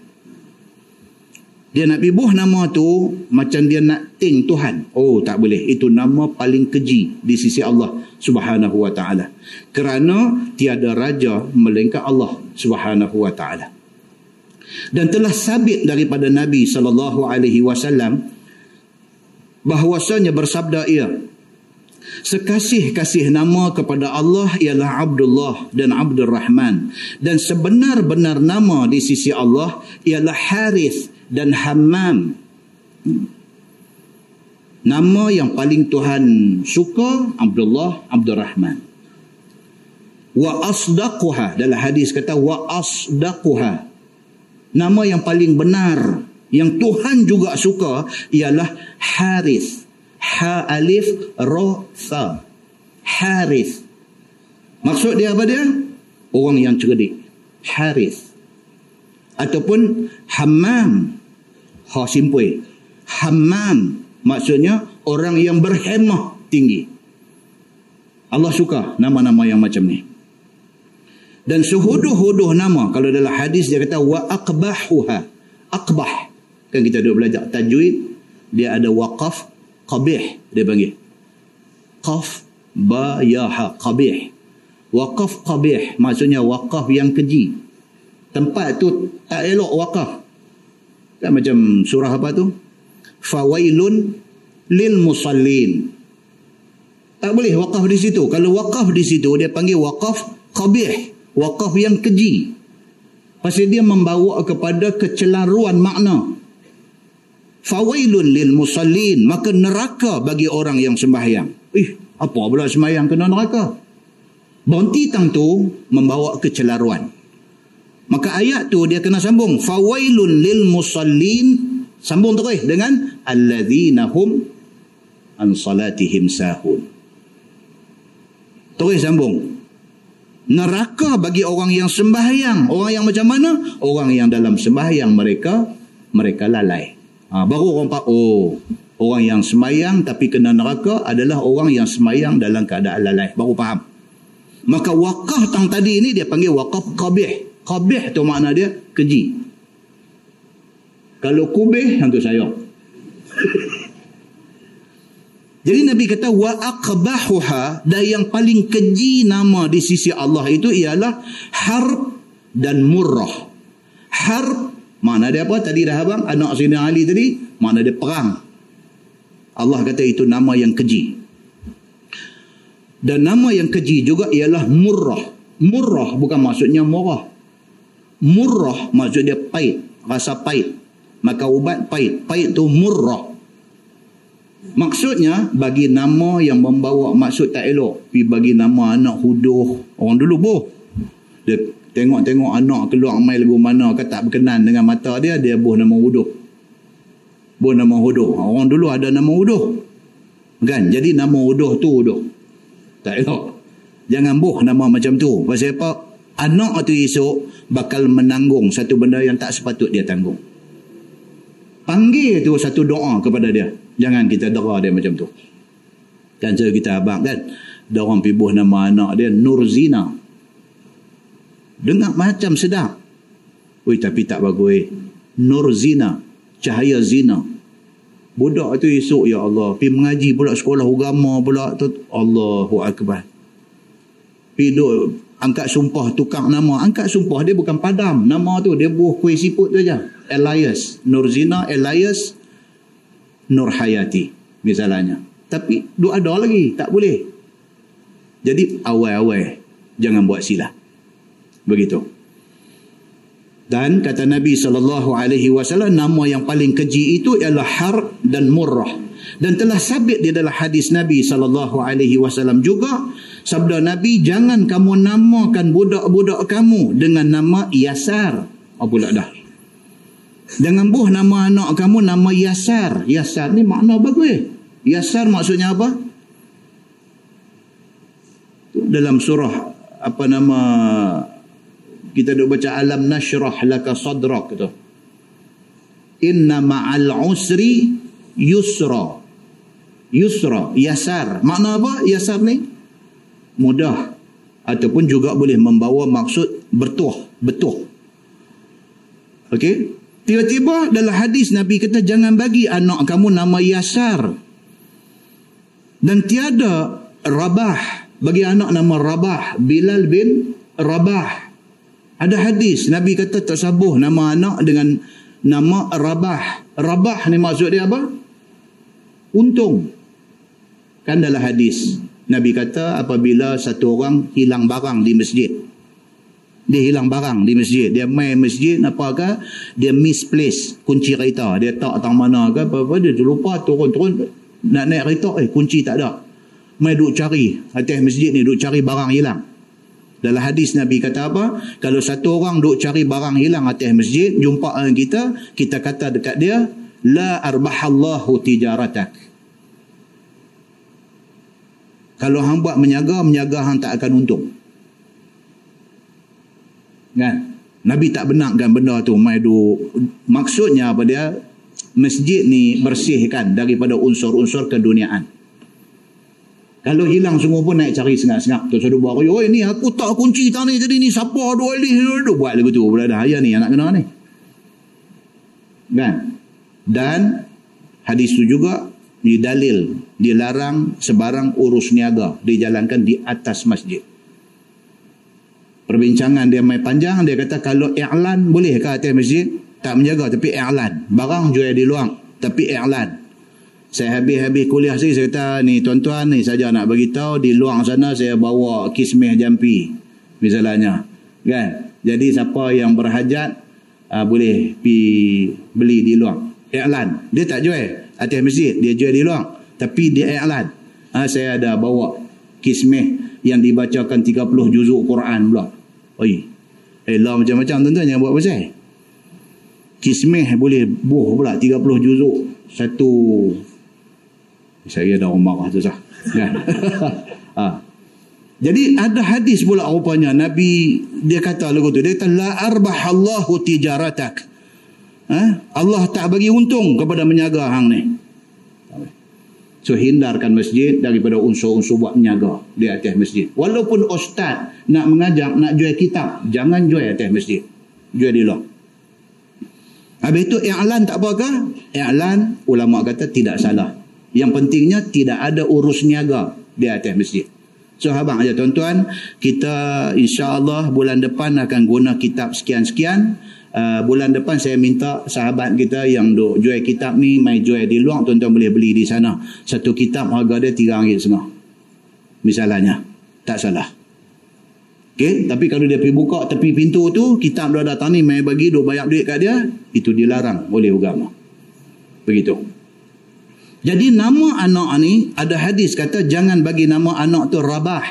Dia nak pibuh nama tu macam dia nak ting Tuhan. Oh, tak boleh. Itu nama paling keji di sisi Allah Subhanahu wa ta'ala. Kerana tiada raja melainkan Allah Subhanahu wa ta'ala. Dan telah sabit daripada Nabi SAW bahawasanya bersabda ia, sekasih-kasih nama kepada Allah ialah Abdullah dan Abdul Rahman, dan sebenar-benar nama di sisi Allah ialah Harith dan Hammam. Nama yang paling Tuhan suka Abdullah, Abdul Rahman. Wa asdaquha, dalam hadis kata wa asdaquha, nama yang paling benar yang Tuhan juga suka ialah Harith. Ha alif ra tha. Harith. Maksud dia apa dia? Orang yang cerdik. Harith. Ataupun Hammam. Ha simpui. Hammam maksudnya orang yang berhemah tinggi. Allah suka nama-nama yang macam ni. Dan sehuduh-huduh nama, kalau dalam hadis dia kata wa aqbahuha. Aqbah. Kan kita duduk belajar tajwid, dia ada waqaf qabih, dia panggil. Qaf ba ya ha, qabih. Waqaf qabih maksudnya waqaf yang keji. Tempat tu tak elok waqaf. Kan macam surah apa tu? Fawailun lil musallin. Tak boleh waqaf di situ. Kalau waqaf di situ dia panggil waqaf qabih, waqaf yang keji. Pasal dia membawa kepada kecelaruan makna. Fawailun lil musallin, maka neraka bagi orang yang sembahyang. Apa pula sembahyang kena neraka? Berhenti tang tu membawa kecelaruan. Maka ayat tu dia kena sambung. Fawailun lil musallin, sambung terus dengan alladzina hum an salatihim sahun. Terus sambung. Neraka bagi orang yang sembahyang. Orang yang macam mana? Orang yang dalam sembahyang mereka lalai. Baru orang orang yang sembahyang tapi kena neraka adalah orang yang sembahyang dalam keadaan lalai. Baru faham. Maka waqaf tang tadi ni dia panggil waqaf qabih. Qabih tu makna dia keji. Kalau kubih hantu sayang. Jadi Nabi kata wa aqbahuha, dan yang paling keji nama di sisi Allah itu ialah harb dan murrah. Harb makna dia apa? Tadi dah abang anak Sayyidina Ali tadi, makna dia perang. Allah kata itu nama yang keji. Dan nama yang keji juga ialah murrah. Murrah bukan maksudnya murah. Murrah maksud dia pahit, rasa pahit. Maka ubat pahit. Pahit tu murrah. Maksudnya bagi nama yang membawa maksud tak elok. Pergi bagi nama anak huduh. Orang dulu dia tengok-tengok anak keluar mai lagu mana ke tak berkenan dengan mata dia, dia buh nama huduh. Buh nama huduh. Orang dulu ada nama huduh. Kan? Jadi nama huduh tu huduh. Tak elok. Jangan buh nama macam tu. Pasal apa? Anak tu esok bakal menanggung satu benda yang tak sepatut dia tanggung. Panggil tu satu doa kepada dia. Jangan kita dera dia macam tu. Kan saya kita abang kan, dia orang pibuh nama anak dia Nurzina. Dengar macam sedap. Tapi tak bagus. Nurzina, cahaya zina. Budak tu esok ya Allah pergi mengaji pula sekolah agama pula tu. Allahu akbar. Pergi duk angkat sumpah tukang nama. Angkat sumpah dia bukan padam. Nama tu dia buah kuih siput tu aja. Elias, Nurzina, Elias, Nurhayati misalnya. Tapi dua ada lagi, tak boleh. Jadi awal-awal jangan buat silap. Begitu. Dan kata Nabi SAW, nama yang paling keji itu ialah Harb dan Murrah. Dan telah sabit di dalam hadis Nabi SAW juga, sabda Nabi, jangan kamu namakan budak-budak kamu dengan nama Yasar. Apa pula dah? Jangan buh nama anak kamu nama Yasar. Yasar ni makna bagus. Yasar maksudnya apa? Dalam surah apa nama kita duk baca alam nashrah laka sadrak tu. Inna ma'al usri yusra. Yusra, yasar. Makna apa? Yasar ni mudah. ataupun juga boleh membawa maksud betuh. Okey? Tiba-tiba dalam hadis Nabi kata jangan bagi anak kamu nama Yasar. Dan tiada Rabah, bagi anak nama Rabah, Bilal bin Rabah. Ada hadis Nabi kata tasabuh nama anak dengan nama Rabah. Rabah ni maksud dia apa? Untung. Kan dalam hadis Nabi kata apabila satu orang hilang barang di masjid, dia hilang barang di masjid, dia main masjid apakah, dia misplace kunci kereta, dia tak tahu mana ke apa-apa, dia lupa turun nak naik kereta, kunci tak ada, main duk cari atas masjid ni, duk cari barang hilang. Dalam hadis Nabi kata apa? Kalau satu orang duk cari barang hilang atas masjid, jumpa dengan kita kata dekat dia, la arbahallahu tijaratak. Kalau hang buat menyaga hang tak akan untung. Kan? Nabi tak benarkan benda tu. Maksudnya apa dia? Masjid ni bersihkan daripada unsur-unsur keduniaan. Kalau hilang semua pun naik cari sengak-sengak. Tu sudah buat, "Oi ni aku tak kunci tang ni, jadi ni siapa dua ni?" Buat lagu tu. Budak dah ni anak kena ni. Kan? Dan hadis tu juga di dalil dilarang sebarang urus niaga dijalankan di atas masjid. Perbincangan dia mai panjang, dia kata kalau i'lan boleh ke atas masjid? Tak menjaga tapi i'lan. Barang jual di luar tapi i'lan. Saya habis kuliah saya kata ni tuan-tuan ni saja nak bagi tahu di luar sana saya bawa kismeh jampi misalnya. Kan? Jadi siapa yang berhajat boleh pi beli di luar. I'lan. Dia tak jual atas masjid, dia jual di luar. Tapi dia i'lan. Saya ada bawa kismeh yang dibacakan 30 juzuk Quran pula. Oi. Lah macam-macam tuan-tuan yang buat pasal. Kismeh boleh buh pula 30 juzuk. Satu. Saya dah marah tu sah. Kan? Jadi ada hadis pula rupanya Nabi dia kata lagu tu, dia kata la arbahallahu tijaratak. Allah tak bagi untung kepada menyaga hang ni. So hindarkan masjid daripada unsur-unsur buat menyaga di atas masjid. Walaupun ustaz nak mengajak nak jual kitab, jangan jual atas masjid. Jual di luar. Habis itu i'lan tak apakah? I'lan ulama kata tidak salah. Yang pentingnya tidak ada urus niaga di atas masjid. So abang aja tuan-tuan, kita insya-Allah bulan depan akan guna kitab sekian-sekian. Bulan depan saya minta sahabat kita yang duk jual kitab ni mai jual di luar, tuan-tuan boleh beli di sana. Satu kitab harga dia RM3.5 misalnya. Tak salah. Okey, tapi kalau dia pergi buka tepi pintu tu, kitab dah datang ni mai bagi duk bayar duit kat dia, itu dilarang oleh agama. Begitu. Jadi nama anak ni ada hadis kata jangan bagi nama anak tu Rabah.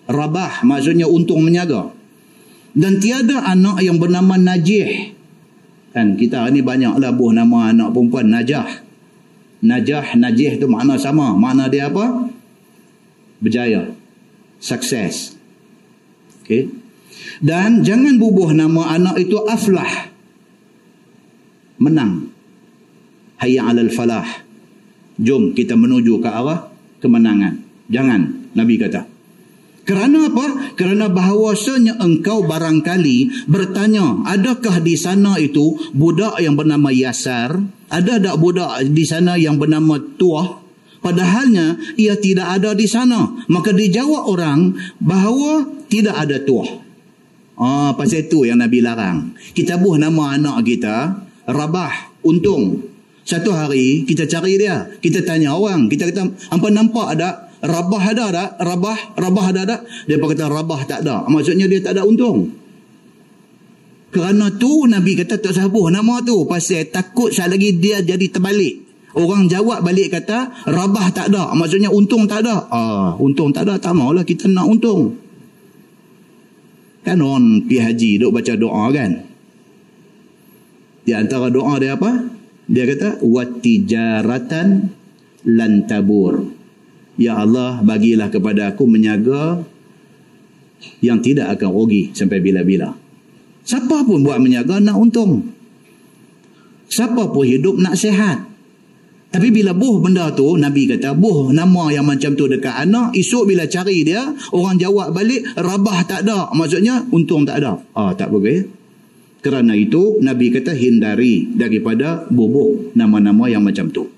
Rabah maksudnya untung menyaga. Dan tiada anak yang bernama Najih. Kan kita ni banyaklah buah nama anak perempuan Najah. Najih tu makna sama. Makna dia apa? Berjaya. Sukses. Okey. Dan jangan bubuh nama anak itu Aflah. Menang. Hayya 'alal falah. Jom kita menuju ke arah kemenangan. Jangan, Nabi kata. Kerana apa? Kerana bahawasanya engkau barangkali bertanya, adakah di sana itu budak yang bernama Yasar? Ada tak budak di sana yang bernama Tuah? Padahalnya ia tidak ada di sana. Maka dijawab orang bahawa tidak ada Tuah. Pasal itu yang Nabi larang. Kita buh nama anak kita Rabah, untung. Satu hari kita cari dia, kita tanya orang, kita kata, "Hampa nampak ada Rabah ada tak? Rabah ada tak?" Dia kata Rabah tak ada. Maksudnya dia tak ada untung. Kerana tu Nabi kata tak sabuh nama tu, pasal takut sekali lagi dia jadi terbalik. Orang jawab balik kata Rabah tak ada, maksudnya untung tak ada. Untung tak ada, tak maulah kita nak untung. Kan orang pergi haji duk baca doa kan. Di antara doa dia apa? Dia kata watijaratan lan tabur. Ya Allah, bagilah kepada aku menyaga yang tidak akan rugi sampai bila-bila. Siapa pun buat menyaga nak untung. Siapa pun hidup nak sihat. Tapi bila buh benda tu, Nabi kata, buh nama yang macam tu dekat anak, esok bila cari dia, orang jawab balik, rabah tak ada. Maksudnya, untung tak ada. Tak boleh. Kerana itu, Nabi kata, hindari daripada bubuh nama-nama yang macam tu.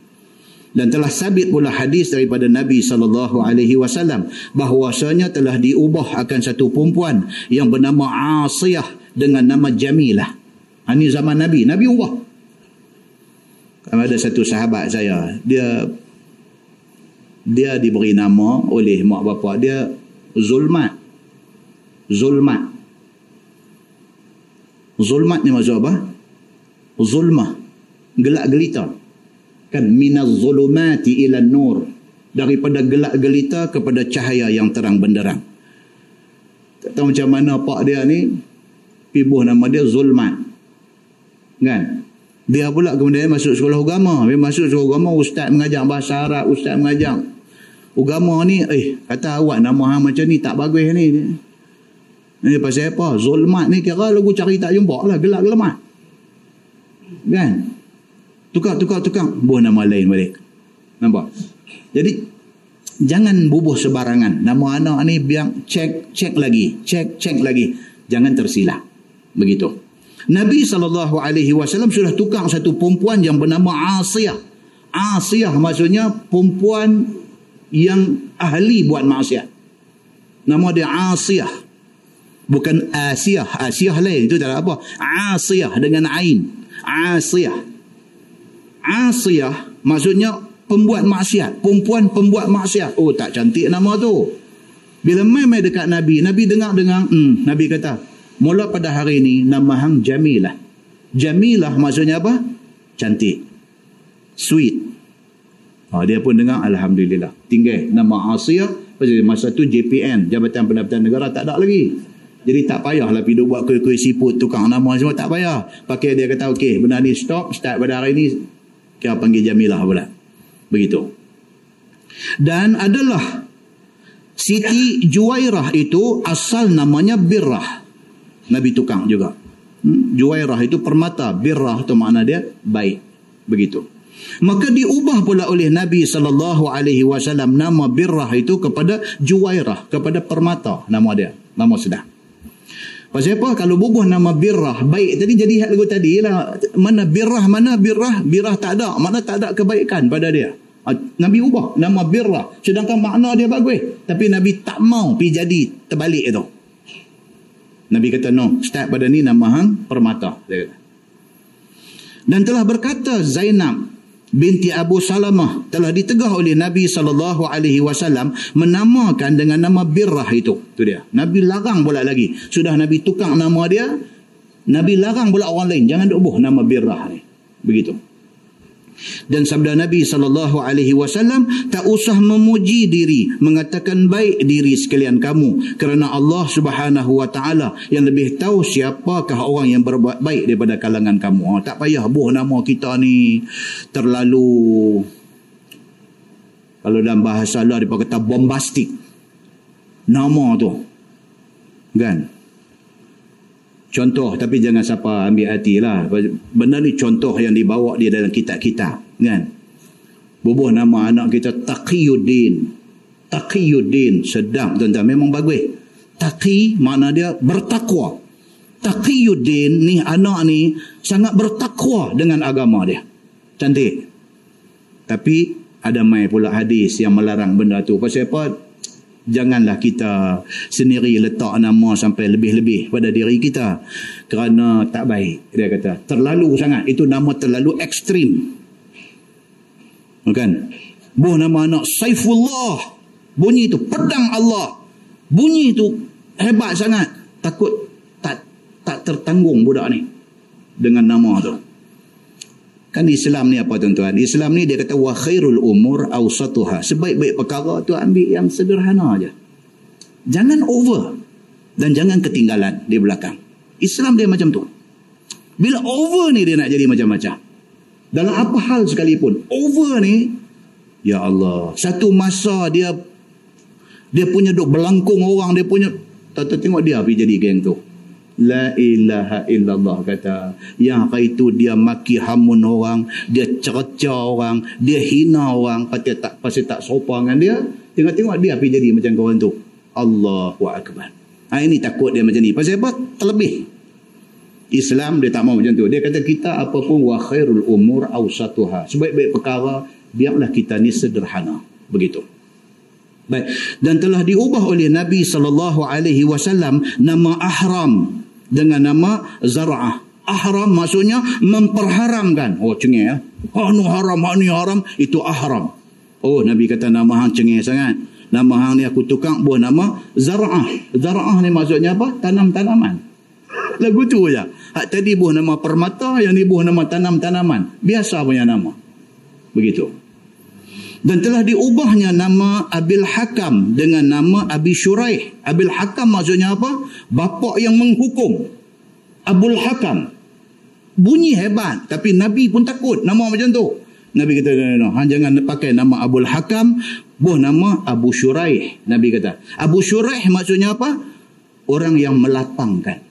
Dan telah sabit pula hadis daripada Nabi SAW bahawasanya telah diubah akan satu perempuan yang bernama Asiyah dengan nama Jamilah. Ini zaman Nabi. Nabi ubah. Ada satu sahabat saya, dia diberi nama oleh mak bapak dia Zulmat. Zulmat ni maksud apa? Zulmah, gelak gelita. Kan minaz zulumati ila nur, daripada gelak gelita kepada cahaya yang terang benderang. Tak tahu macam mana pak dia ni pibuh nama dia Zulmat. Kan? Dia pula kemudian masuk sekolah agama. Dia masuk sekolah agama, ustaz mengajar bahasa Arab, ustaz mengajar agama ni, kata awak nama hang macam ni tak bagus ni. Ini pasal apa? Zulmat ni kira lagu cari tak jumpa lah, gelak gelamat. Kan? Tukar. Buah nama lain balik. Nampak? Jadi, jangan bubuh sebarangan. Nama anak ni biar cek lagi. Jangan tersilap. Begitu. Nabi SAW sudah tukar satu perempuan yang bernama Asiyah. Asiyah maksudnya perempuan yang ahli buat maksiat. Nama dia Asiyah. Bukan Asiyah. Asiyah lain. Itu tak ada apa. Asiyah dengan Ain. Asiyah maksudnya pembuat maksiat. Perempuan pembuat maksiat. Oh, tak cantik nama tu. Bila mai dekat Nabi, Nabi dengar. Nabi kata, mula pada hari ini nama hang Jamilah. Jamilah maksudnya apa? Cantik. Sweet. Dia pun dengar, alhamdulillah. Tinggal nama Asiyah. Masa tu JPN, Jabatan Pendapatan Negara, tak ada lagi. Jadi tak payahlah pergi buat kuih-kuih siput, tukang nama semua, tak payah. Pakai dia kata, okey, benda ni start pada hari ni, kita panggil Jamilah pula. Begitu. Dan adalah Siti Juwairah itu asal namanya Birrah. Nabi tukang juga. Juwairah itu permata, Birrah itu makna dia baik. Begitu. Maka diubah pula oleh Nabi SAW nama Birrah itu kepada Juwairah, kepada permata nama dia. Nama sedap. Pasal apa? Kalau bubuh nama Birrah baik tadi, jadi lagu tadi lah, mana Birrah Birrah tak ada, makna tak ada kebaikan pada dia. Nabi ubah nama Birrah, sedangkan makna dia bagus, tapi Nabi tak mau pergi jadi terbalik itu. Nabi kata no, start pada ni nama hang permata, dia kata. Dan telah berkata Zainab binti Abu Salamah telah ditegah oleh Nabi SAW menamakan dengan nama Birrah itu. Itu dia. Nabi larang pula lagi. Sudah Nabi tukar nama dia, Nabi larang pula orang lain, jangan bubuh nama Birrah ni. Begitu. Dan sabda Nabi SAW, tak usah memuji diri, mengatakan baik diri sekalian kamu, kerana Allah Subhanahu Wa Taala yang lebih tahu siapakah orang yang berbuat baik daripada kalangan kamu. Tak payah buh nama kita ni terlalu, kalau dalam bahasa Allah dia kata bombastik nama tu, kan? Contoh, tapi jangan siapa ambil hati lah. Benda ni contoh yang dibawa dia dalam kitab-kitab, kan? Bubuh nama anak kita Taqiyuddin. Taqiyuddin, sedap tuan-tuan, memang bagus. Taqi makna dia bertakwa. Taqiyuddin ni, anak ni sangat bertakwa dengan agama dia. Cantik. Tapi ada mai pula hadis yang melarang benda tu. Pasal apa? Janganlah kita sendiri letak nama sampai lebih-lebih pada diri kita, kerana tak baik. Dia kata terlalu sangat, itu nama terlalu ekstrim, kan? Buh nama anak Saifullah, bunyi itu pedang Allah, bunyi itu hebat sangat. Takut tak tertanggung budak ni dengan nama tu. Kan Islam ni apa tuan-tuan? Islam ni dia kata wa khairul umur awsatuha. Sebaik-baik perkara tu ambil yang sederhana aja. Jangan over dan jangan ketinggalan di belakang. Islam dia macam tu. Bila over ni dia nak jadi macam-macam. Dalam apa hal sekalipun, over ni, ya Allah, satu masa dia punya duk belangkung orang, dia punya tengok dia pergi jadi geng tu. La ilaha illallah kata. Yang hari itu dia maki hamun orang, dia cerca orang, dia hina orang, pasal tak sopan dengan dia. Tengok-tengok dia pergi jadi macam kawan tu. Allahu Akbar. Ini takut dia macam ni. Pasal apa? Terlebih. Islam dia tak mau macam tu. Dia kata kita apapun wa khairul umur awsatuha. Sebaik-baik perkara biarlah kita ni sederhana. Begitu. Baik. Dan telah diubah oleh Nabi SAW nama Ahram dengan nama Zar'ah. Ahram maksudnya memperharamkan. Oh cengih ya. Ni haram, ni haram. Itu Ahram. Oh Nabi kata nama hang cengih sangat. Nama hang ni aku tukang buah nama Zar'ah. Zar'ah ni maksudnya apa? Tanam-tanaman. Lagu tu je. Hak tadi buah nama permata, yang ni buah nama tanam-tanaman. Biasa punya nama. Begitu. Dan telah diubahnya nama Abil Hakam dengan nama Abi Shuraih. Abil Hakam maksudnya apa? Bapa yang menghukum. Abul Hakam. Bunyi hebat. Tapi Nabi pun takut nama macam tu. Nabi kata, no, jangan pakai nama Abul Hakam. Buah nama Abu Shuraih. Nabi kata. Abu Shuraih maksudnya apa? Orang yang melapangkan.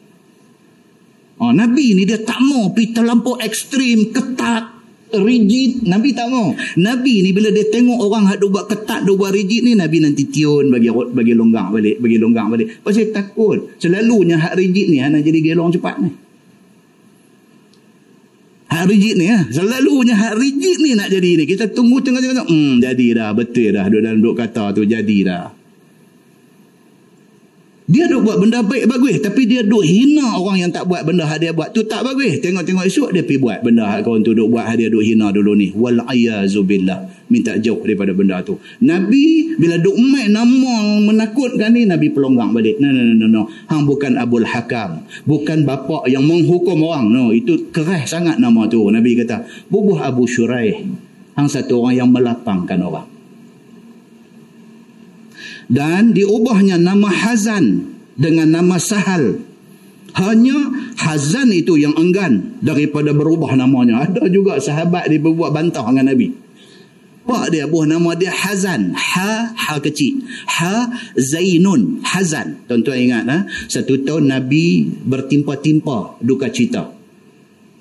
Nabi ni dia tak mau pergi terlampau ekstrim, ketat, rigid. Nabi tak mau. Nabi ni bila dia tengok orang hak duk buat ketat, duk buat rigid ni, Nabi nanti tiun bagi longgang balik. Pasal takut. Selalunya hak rigid ni nak jadi gelong cepat ni. Hak rigid ni selalunya hak rigid ni nak jadi ni. Kita tunggu tengok. Jadi dah, betul dah. Duk dalam duk kata tu jadi dah. Dia duk buat benda baik bagus, tapi dia duk hina orang yang tak buat benda hak dia buat tu tak bagus. Tengok-tengok esok dia pergi buat benda hak kawan tu duk buat, hak dia duk hina dulu ni. Wal ayazubillah. Minta jauh daripada benda tu. Nabi bila duk main nama menakutkan ni, Nabi pelonggang balik. No. Hang bukan Abul Hakam, bukan bapa yang menghukum orang. No, itu keras sangat nama tu. Nabi kata, bubuh Abu Shuraih. Hang satu orang yang melapangkan orang. Dan diubahnya nama Hazan dengan nama Sahal. Hanya Hazan itu yang enggan daripada berubah namanya. Ada juga sahabat dia berbuat bantah dengan Nabi. Pak dia buah nama dia Hazan. Ha kecil. Ha Zainun. Hazan. Tuan-tuan ingat satu tahun Nabi bertimpa-timpa duka cita.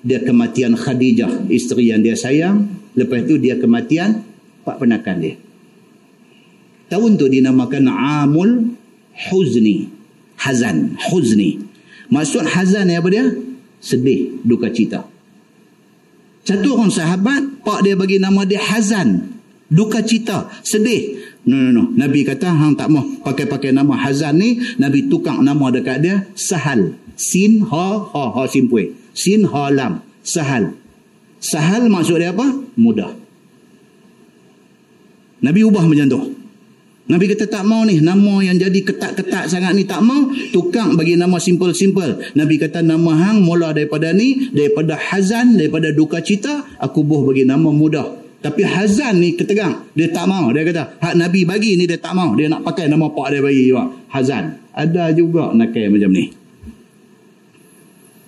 Dia kematian Khadijah, isteri yang dia sayang. Lepas itu dia kematian pak penakan dia. Tahun tu dinamakan Amul Huzni. Hazan. Huzni. Maksud Hazan ni apa dia? Sedih, duka cita. Satu orang sahabat, pak dia bagi nama dia Hazan. Duka cita, sedih. No. Nabi kata, hang tak mau pakai nama Hazan ni. Nabi tukang nama dekat dia Sahal. Sin, ha, simpui. Sin, ha, lam. Sahal. Sahal maksud dia apa? Mudah. Nabi ubah macam tu. Nabi kata tak mau ni, nama yang jadi ketat-ketat sangat ni tak mau, tukang bagi nama simple-simple. Nabi kata nama hang mula daripada ni, daripada Hazan, daripada duka cita, aku buh bagi nama mudah. Tapi Hazan ni ketegang, dia tak mau. Dia kata hak Nabi bagi ni dia tak mau, dia nak pakai nama pak dia bagi juga. Hazan. Ada juga nakal macam ni.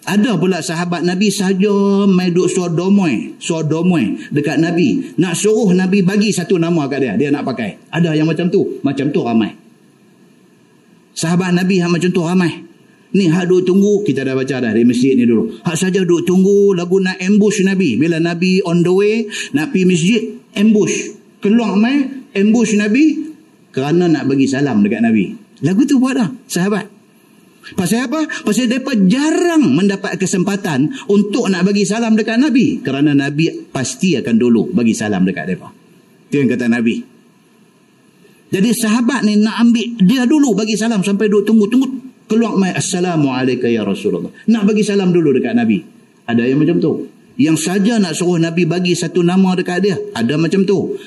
Ada pula sahabat Nabi saja mai duk sodomoi dekat Nabi. Nak suruh Nabi bagi satu nama kat dia, dia nak pakai. Ada yang macam tu ramai. Sahabat Nabi yang macam tu ramai. Ni hak duk tunggu, kita dah baca dah di masjid ni dulu. Hak saja duk tunggu lagu nak ambush Nabi. Bila Nabi on the way nak pergi masjid, ambush. Keluar mai ambush Nabi kerana nak bagi salam dekat Nabi. Lagu tu buat dah sahabat. Pasal apa? Pasal mereka jarang mendapat kesempatan untuk nak bagi salam dekat Nabi. Kerana Nabi pasti akan dulu bagi salam dekat mereka. Itu yang kata Nabi. Jadi sahabat ni nak ambil dia dulu bagi salam sampai duk tunggu. Keluar mai Assalamualaikum ya Rasulullah. Nak bagi salam dulu dekat Nabi. Ada yang macam tu. Yang saja nak suruh Nabi bagi satu nama dekat dia. Ada macam tu.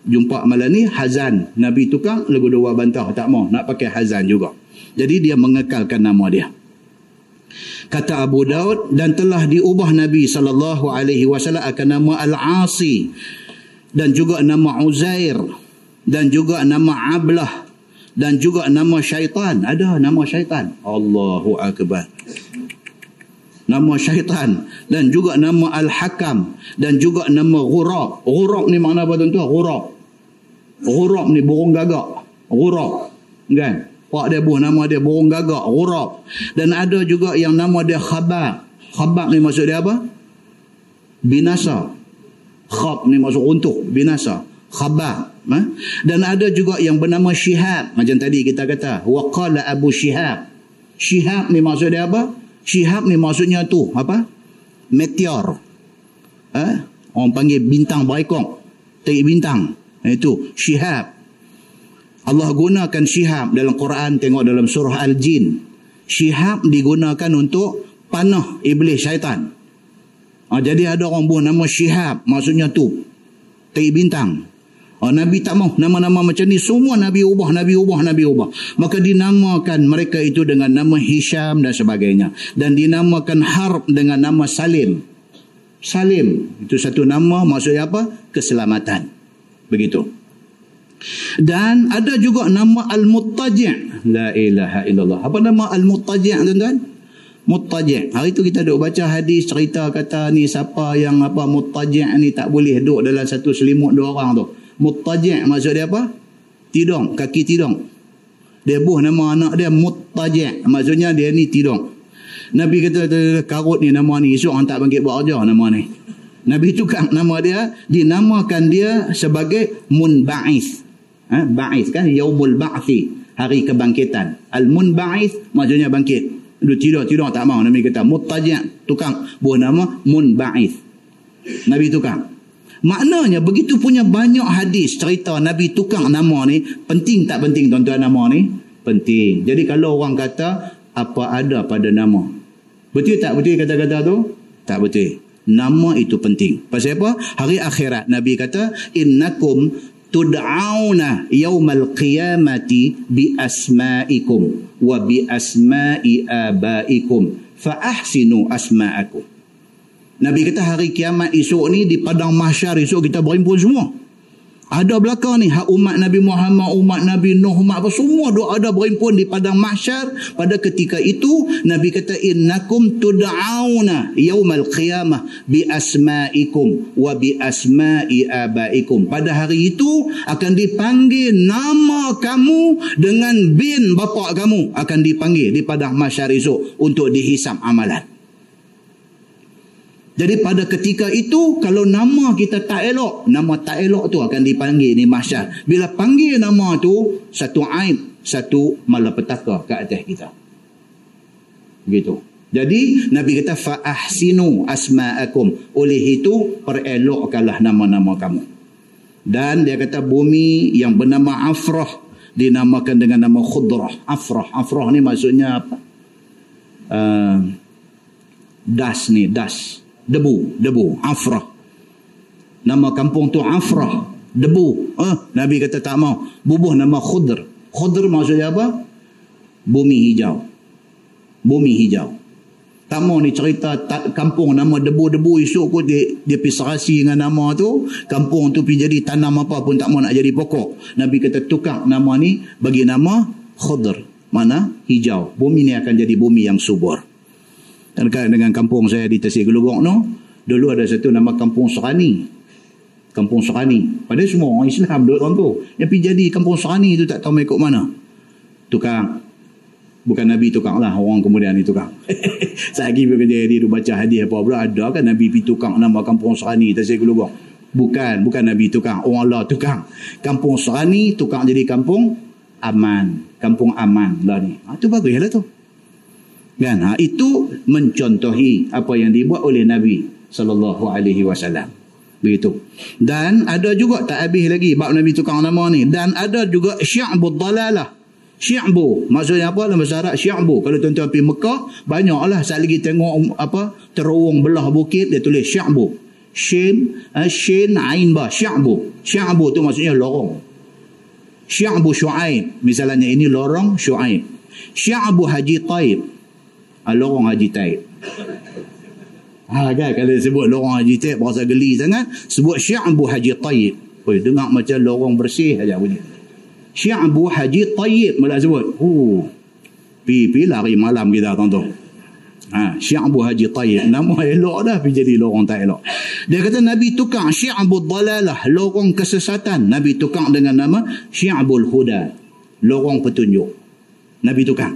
Jumpa malam ni Hazan. Nabi tukang lagu dua bantah. Tak mau. Nak pakai Hazan juga. Jadi dia mengekalkan nama dia. Kata Abu Daud, dan telah diubah Nabi SAW akan nama Al-Asi, dan juga nama Uzair, dan juga nama Ablah, dan juga nama Syaitan. Ada nama Syaitan. Allahu Akbar. Nama Syaitan. Dan juga nama Al-Hakam. Dan juga nama Ghurab. Ghurab ni makna apa tuan-tuan? Ghurab ni burung gagak. Ghurab. Kan? Pak dia buh nama dia burung gagak, Ghurab. Dan ada juga yang nama dia Khabak. Khabak ni maksud dia apa? Binasa. Khab ni maksud runtuh, binasa. Khabak. Dan ada juga yang bernama Syihab. Macam tadi kita kata, wa qala Abu Syihab. Syihab ni maksud dia apa? Syihab ni maksudnya tu apa? Meteor. Orang panggil bintang berekong. Terik bintang. Itu Syihab. Allah gunakan Syihab dalam Quran, tengok dalam surah Al-Jin. Syihab digunakan untuk panah iblis syaitan. Jadi ada orang buat nama Syihab, maksudnya tu terik bintang. Nabi tak mau nama-nama macam ni, semua Nabi ubah. Maka dinamakan mereka itu dengan nama Hisham dan sebagainya. Dan dinamakan Harb dengan nama Salim. Salim itu satu nama, maksudnya apa? Keselamatan. Begitu. Dan ada juga nama Al-Muttaji'. La ilaha illallah. Apa nama Al-Muttaji', tuan-tuan? Muttaji'. Hari tu kita duk baca hadis cerita kata ni siapa yang apa Muttaji' ni tak boleh duduk dalam satu selimut dua orang tu. Muttaji' maksud dia apa? Tidung, kaki tidung. Dia buh nama anak dia Muttaji'. Maksudnya dia ni tidung. Nabi kata karut ni nama ni, esok orang tak bangkit buat kerja nama ni. Nabi tukar nama dia, dinamakan dia sebagai Munba'ith. Ba'ith kan, Yaumul Ba'thi, hari kebangkitan. Al-Munba'ith maksudnya bangkit. Tidur tak mau. Nabi kata Muttaji', tukang buah nama Munba'ith. Nabi tukang. Maknanya begitu punya banyak hadis cerita Nabi tukang nama ni. Penting tak penting tuan-tuan nama ni? Penting. Jadi kalau orang kata apa ada pada nama, betul tak betul kata-kata tu? Tak betul. Nama itu penting. Pasal apa? Hari akhirat Nabi kata innakum tud'auna yaumal qiyamati bi asma'ikum wa bi asma'i abaikum fa ahsinu asma'akum. Nabi kata hari kiamat esok ni di padang mahsyar esok kita berhimpun semua. Ada belakang ni hak umat Nabi Muhammad, umat Nabi Nuh, umat apa semua doa ada berhimpun di padang mahsyar. Pada ketika itu Nabi kata innakum tud'auna yaumal qiyamah bi asma'ikum wa bi asma'i abaikum. Pada hari itu akan dipanggil nama kamu dengan bin bapa kamu, akan dipanggil di padang mahsyar esok untuk dihisap amalan. Jadi pada ketika itu kalau nama kita tak elok, nama tak elok tu akan dipanggil di mahsyar. Bila panggil nama tu, satu aib, satu malapetaka ke atas kita. Begitu. Jadi Nabi kata fa ahsinu asma'akum. Oleh itu perelokkanlah nama-nama kamu. Dan dia kata bumi yang bernama Afrah dinamakan dengan nama Khudrah. Afrah ni maksudnya apa? Das. Debu, Afrah. Nama kampung tu Afrah, debu. Nabi kata tak mau, bubuh nama Khudr. Khudr maksudnya apa? Bumi hijau. Tak mau ni cerita kampung nama debu-debu, esok pun dia pisarasi dengan nama tu, kampung tu pergi jadi tanam apa pun tak mau nak jadi pokok. Nabi kata tukar nama ni bagi nama Khudr. Mana? Hijau. Bumi ni akan jadi bumi yang subur. Dan dengan kampung saya di Tasik Gelugong no, dulu ada satu nama Kampung Serani. Kampung Serani. Padahal semua orang Islam duduk orang tu. Yang pergi jadi Kampung Serani tu tak tahu mai ikut mana. Tukang. Bukan Nabi tukang lah, orang kemudian ni tukang. Saya lagi bekerja dia baca hadis apa pula, ada kan Nabi pergi tukang nama Kampung Serani Tasik Gelugong. Bukan Nabi tukang, orang Allah tukang. Kampung Serani tukang jadi kampung aman. Kampung aman lah ni. Itu baguslah tu. Kan? Itu mencontohi apa yang dibuat oleh Nabi SAW. Begitu. Dan ada juga tak habis lagi bab Nabi tukang nama ni. Dan ada juga syi'bud dalalah. Syi'bu maksudnya apa dalam bahasa Arab? Syi'bu. Kalau tuan-tuan pergi Mekah, banyaklah saat lagi tengok apa terowong belah bukit dia tulis syi'bu. Shin ain ba, syi'bu. Syi'bu tu maksudnya lorong. Syi'bu Syu'aib. Misalnya ini lorong Syu'aib. Syi'bu Haji Taib. Lorong Haji Taib. Kan kalau sebut lorong Haji Taib berasa geli sangat, sebut Syi'bu Haji Taib. Dengar macam lorong bersih aja bunyi. Syi'bu Haji Taib malah sebut. Pi lari malam kita tuan-tuan. Syi'bu Haji Taib. Nama elok dah pergi jadi lorong tak elok. Dia kata Nabi tukar Syi'bud dalalah, lorong kesesatan. Nabi tukar dengan nama Syi'bul Huda, lorong petunjuk. Nabi tukar.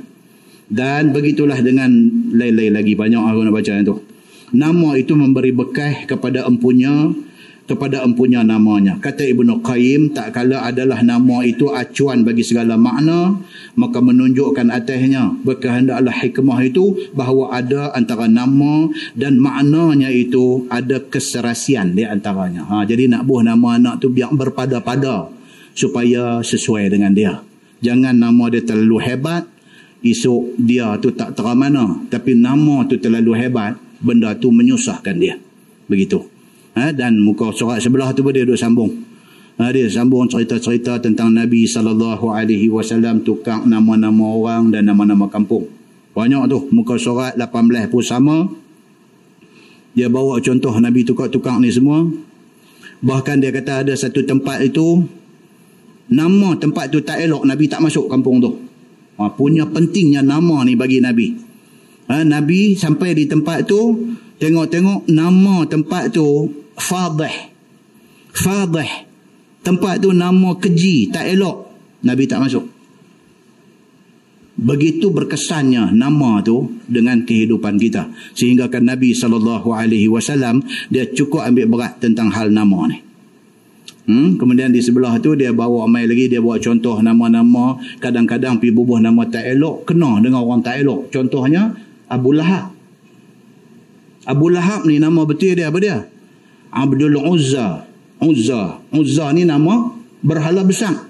Dan begitulah dengan lain-lain lagi, banyak aku nak baca itu. Nama itu memberi bekah kepada empunya namanya. Kata Ibnu Qayyim, tak kala adalah nama itu acuan bagi segala makna, maka menunjukkan atasnya berkehendaklah hikmah itu bahawa ada antara nama dan maknanya itu ada keserasian di antaranya. Jadi nak buah nama anak tu biar berpada-pada supaya sesuai dengan dia. Jangan nama dia terlalu hebat, esok dia tu tak teramana, tapi nama tu terlalu hebat, benda tu menyusahkan dia. Begitu. Dan muka surat sebelah tu pun dia duduk sambung. Dia sambung cerita-cerita tentang Nabi SAW tukar nama-nama orang dan nama-nama kampung. Banyak tu. Muka surat 18 pun sama. Dia bawa contoh Nabi tukar-tukar ni semua. Bahkan dia kata ada satu tempat itu, nama tempat tu tak elok, Nabi tak masuk kampung tu. Punya pentingnya nama ni bagi Nabi. Nabi sampai di tempat tu, tengok-tengok nama tempat tu Fadih. Tempat tu nama keji, tak elok. Nabi tak masuk. Begitu berkesannya nama tu dengan kehidupan kita. Sehingga kan Nabi SAW dia cukup ambil berat tentang hal nama ni. Kemudian di sebelah tu dia bawa mai lagi, dia bawa contoh nama-nama. Kadang-kadang pergi bubuh nama tak elok, kena dengan orang tak elok. Contohnya Abu Lahab. Abu Lahab ni nama betul dia apa dia? Abdul Uzza. Uzza ni nama berhala besar.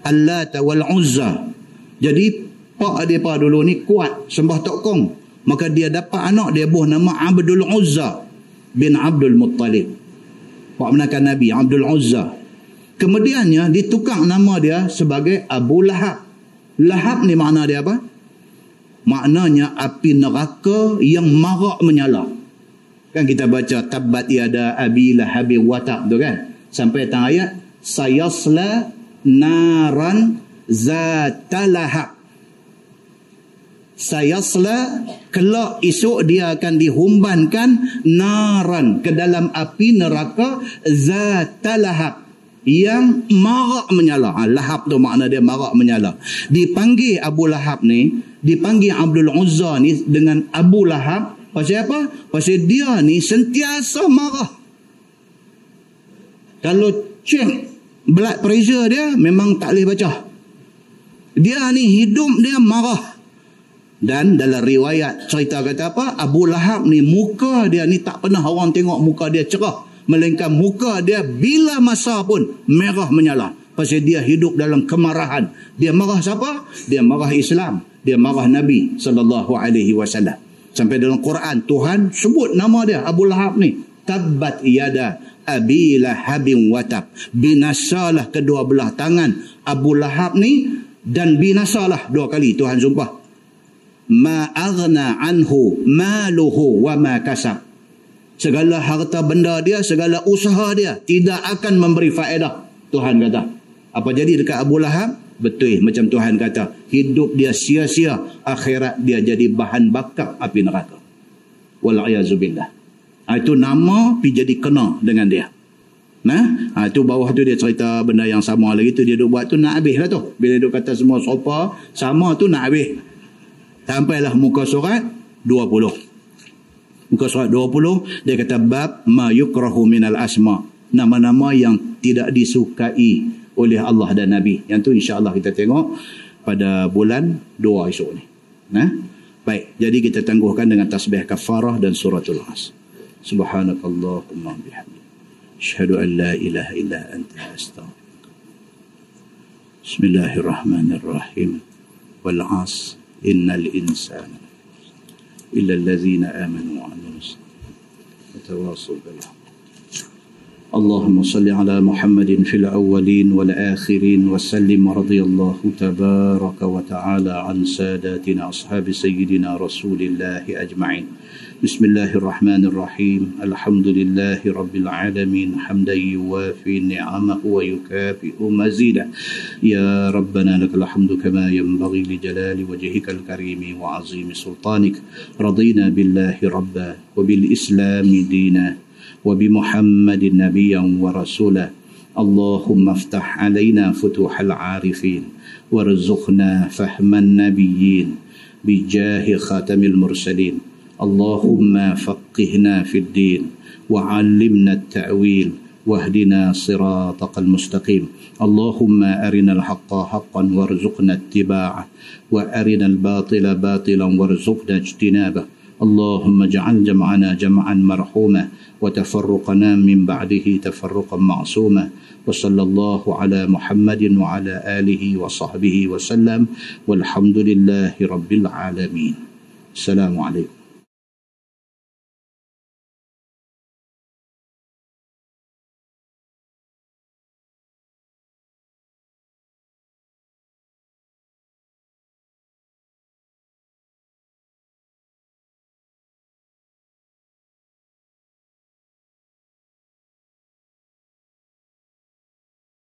Allat wal Uzza. Jadi pak dia dulu ni kuat sembah tokong. Maka dia dapat anak, dia buah nama Abdul Uzza bin Abdul Muttalib. Pak menakan Nabi Abdul Uzza. Kemudiannya ditukar nama dia sebagai Abu Lahab. Lahab ni makna dia apa? Maknanya api neraka yang marak menyala. Kan kita baca tabbat yada abi lahabi watab tu kan. Sampai tang ayat sayasla naran zatalahab. Sayasla, kelak esok dia akan dihumbankan naran, ke dalam api neraka zatalahab yang marak menyala. Lahab tu makna dia marak menyala. Dipanggil Abu Lahab ni, dipanggil Abdul Uzza ni dengan Abu Lahab. Pasal apa? Pasal dia ni sentiasa marah. Kalau cek blood pressure dia, memang tak boleh baca. Dia ni hidup dia marah. Dan dalam riwayat cerita kata apa? Abu Lahab ni muka dia ni tak pernah orang tengok muka dia cerah. Melainkan muka dia bila masa pun merah menyala. Pasal dia hidup dalam kemarahan. Dia marah siapa? Dia marah Islam. Dia marah Nabi SAW. Sampai dalam Quran Tuhan sebut nama dia Abu Lahab ni. Tabbat yada abi lahabin watab. Binasalah kedua belah tangan Abu Lahab ni, dan binasalah dua kali Tuhan sumpah. Ma aghna anhu maluhu wa ma kasab. Segala harta benda dia, segala usaha dia tidak akan memberi faedah. Tuhan kata. Apa jadi dekat Abu Lahab? Betul macam Tuhan kata, hidup dia sia-sia, akhirat dia jadi bahan bakar api neraka. Wal'iyazubillah. Itu nama pergi jadi kena dengan dia. Itu bawah tu dia cerita benda yang sama lagi tu, dia duk buat tu nak habis lah tu. Bila duk kata semua sopa sama tu nak habis. Sampailah muka surat 20. Muka surat 20 dia kata bab ma yukrahu minal asma. Nama-nama yang tidak disukai oleh Allah dan Nabi. Yang tu insya-Allah kita tengok pada bulan 2 esok ni. Baik, jadi kita tangguhkan dengan tasbih kafarah dan suratul As. Subhanakallahumma bihamdika asyhadu an la ilaha illa anta astaghfiruka. Bismillahirrahmanirrahim. Wal 'as innal insana illa allazina amanu wa 'amilus salihati wa tawassaw bil haqq. اللهم صل على محمد في الأولين والآخرين وسلم رضي الله تبارك وتعالى عن ساداتنا أصحاب سيدنا رسول الله أجمعين. بسم الله الرحمن الرحيم. الحمد لله رب العالمين حمدا يوافي نعمه ويكافئ مزيدا. يا ربنا لك الحمد كما ينبغي لجلال وجهك الكريم وعظيم سلطانك. رضينا بالله ربا وبالإسلام دينا وبمحمد نبيا ورسولا. اللهم افتح علينا فتوح العارفين وارزقنا فهم النبيين بجاه خاتم المرسلين. اللهم فقهنا في الدين وعلمنا التأويل واهدنا صراطك المستقيم. اللهم أرنا الحق حقا وارزقنا اتباعه وأرنا الباطل باطلا وارزقنا اجتنابه. اللهم اجعل جمعنا جمعا مرحوما وتفرقنا من بعده تفرقا معصوما. وصلى الله على محمد وعلى آله وصحبه وسلم والحمد لله رب العالمين. السلام عليكم.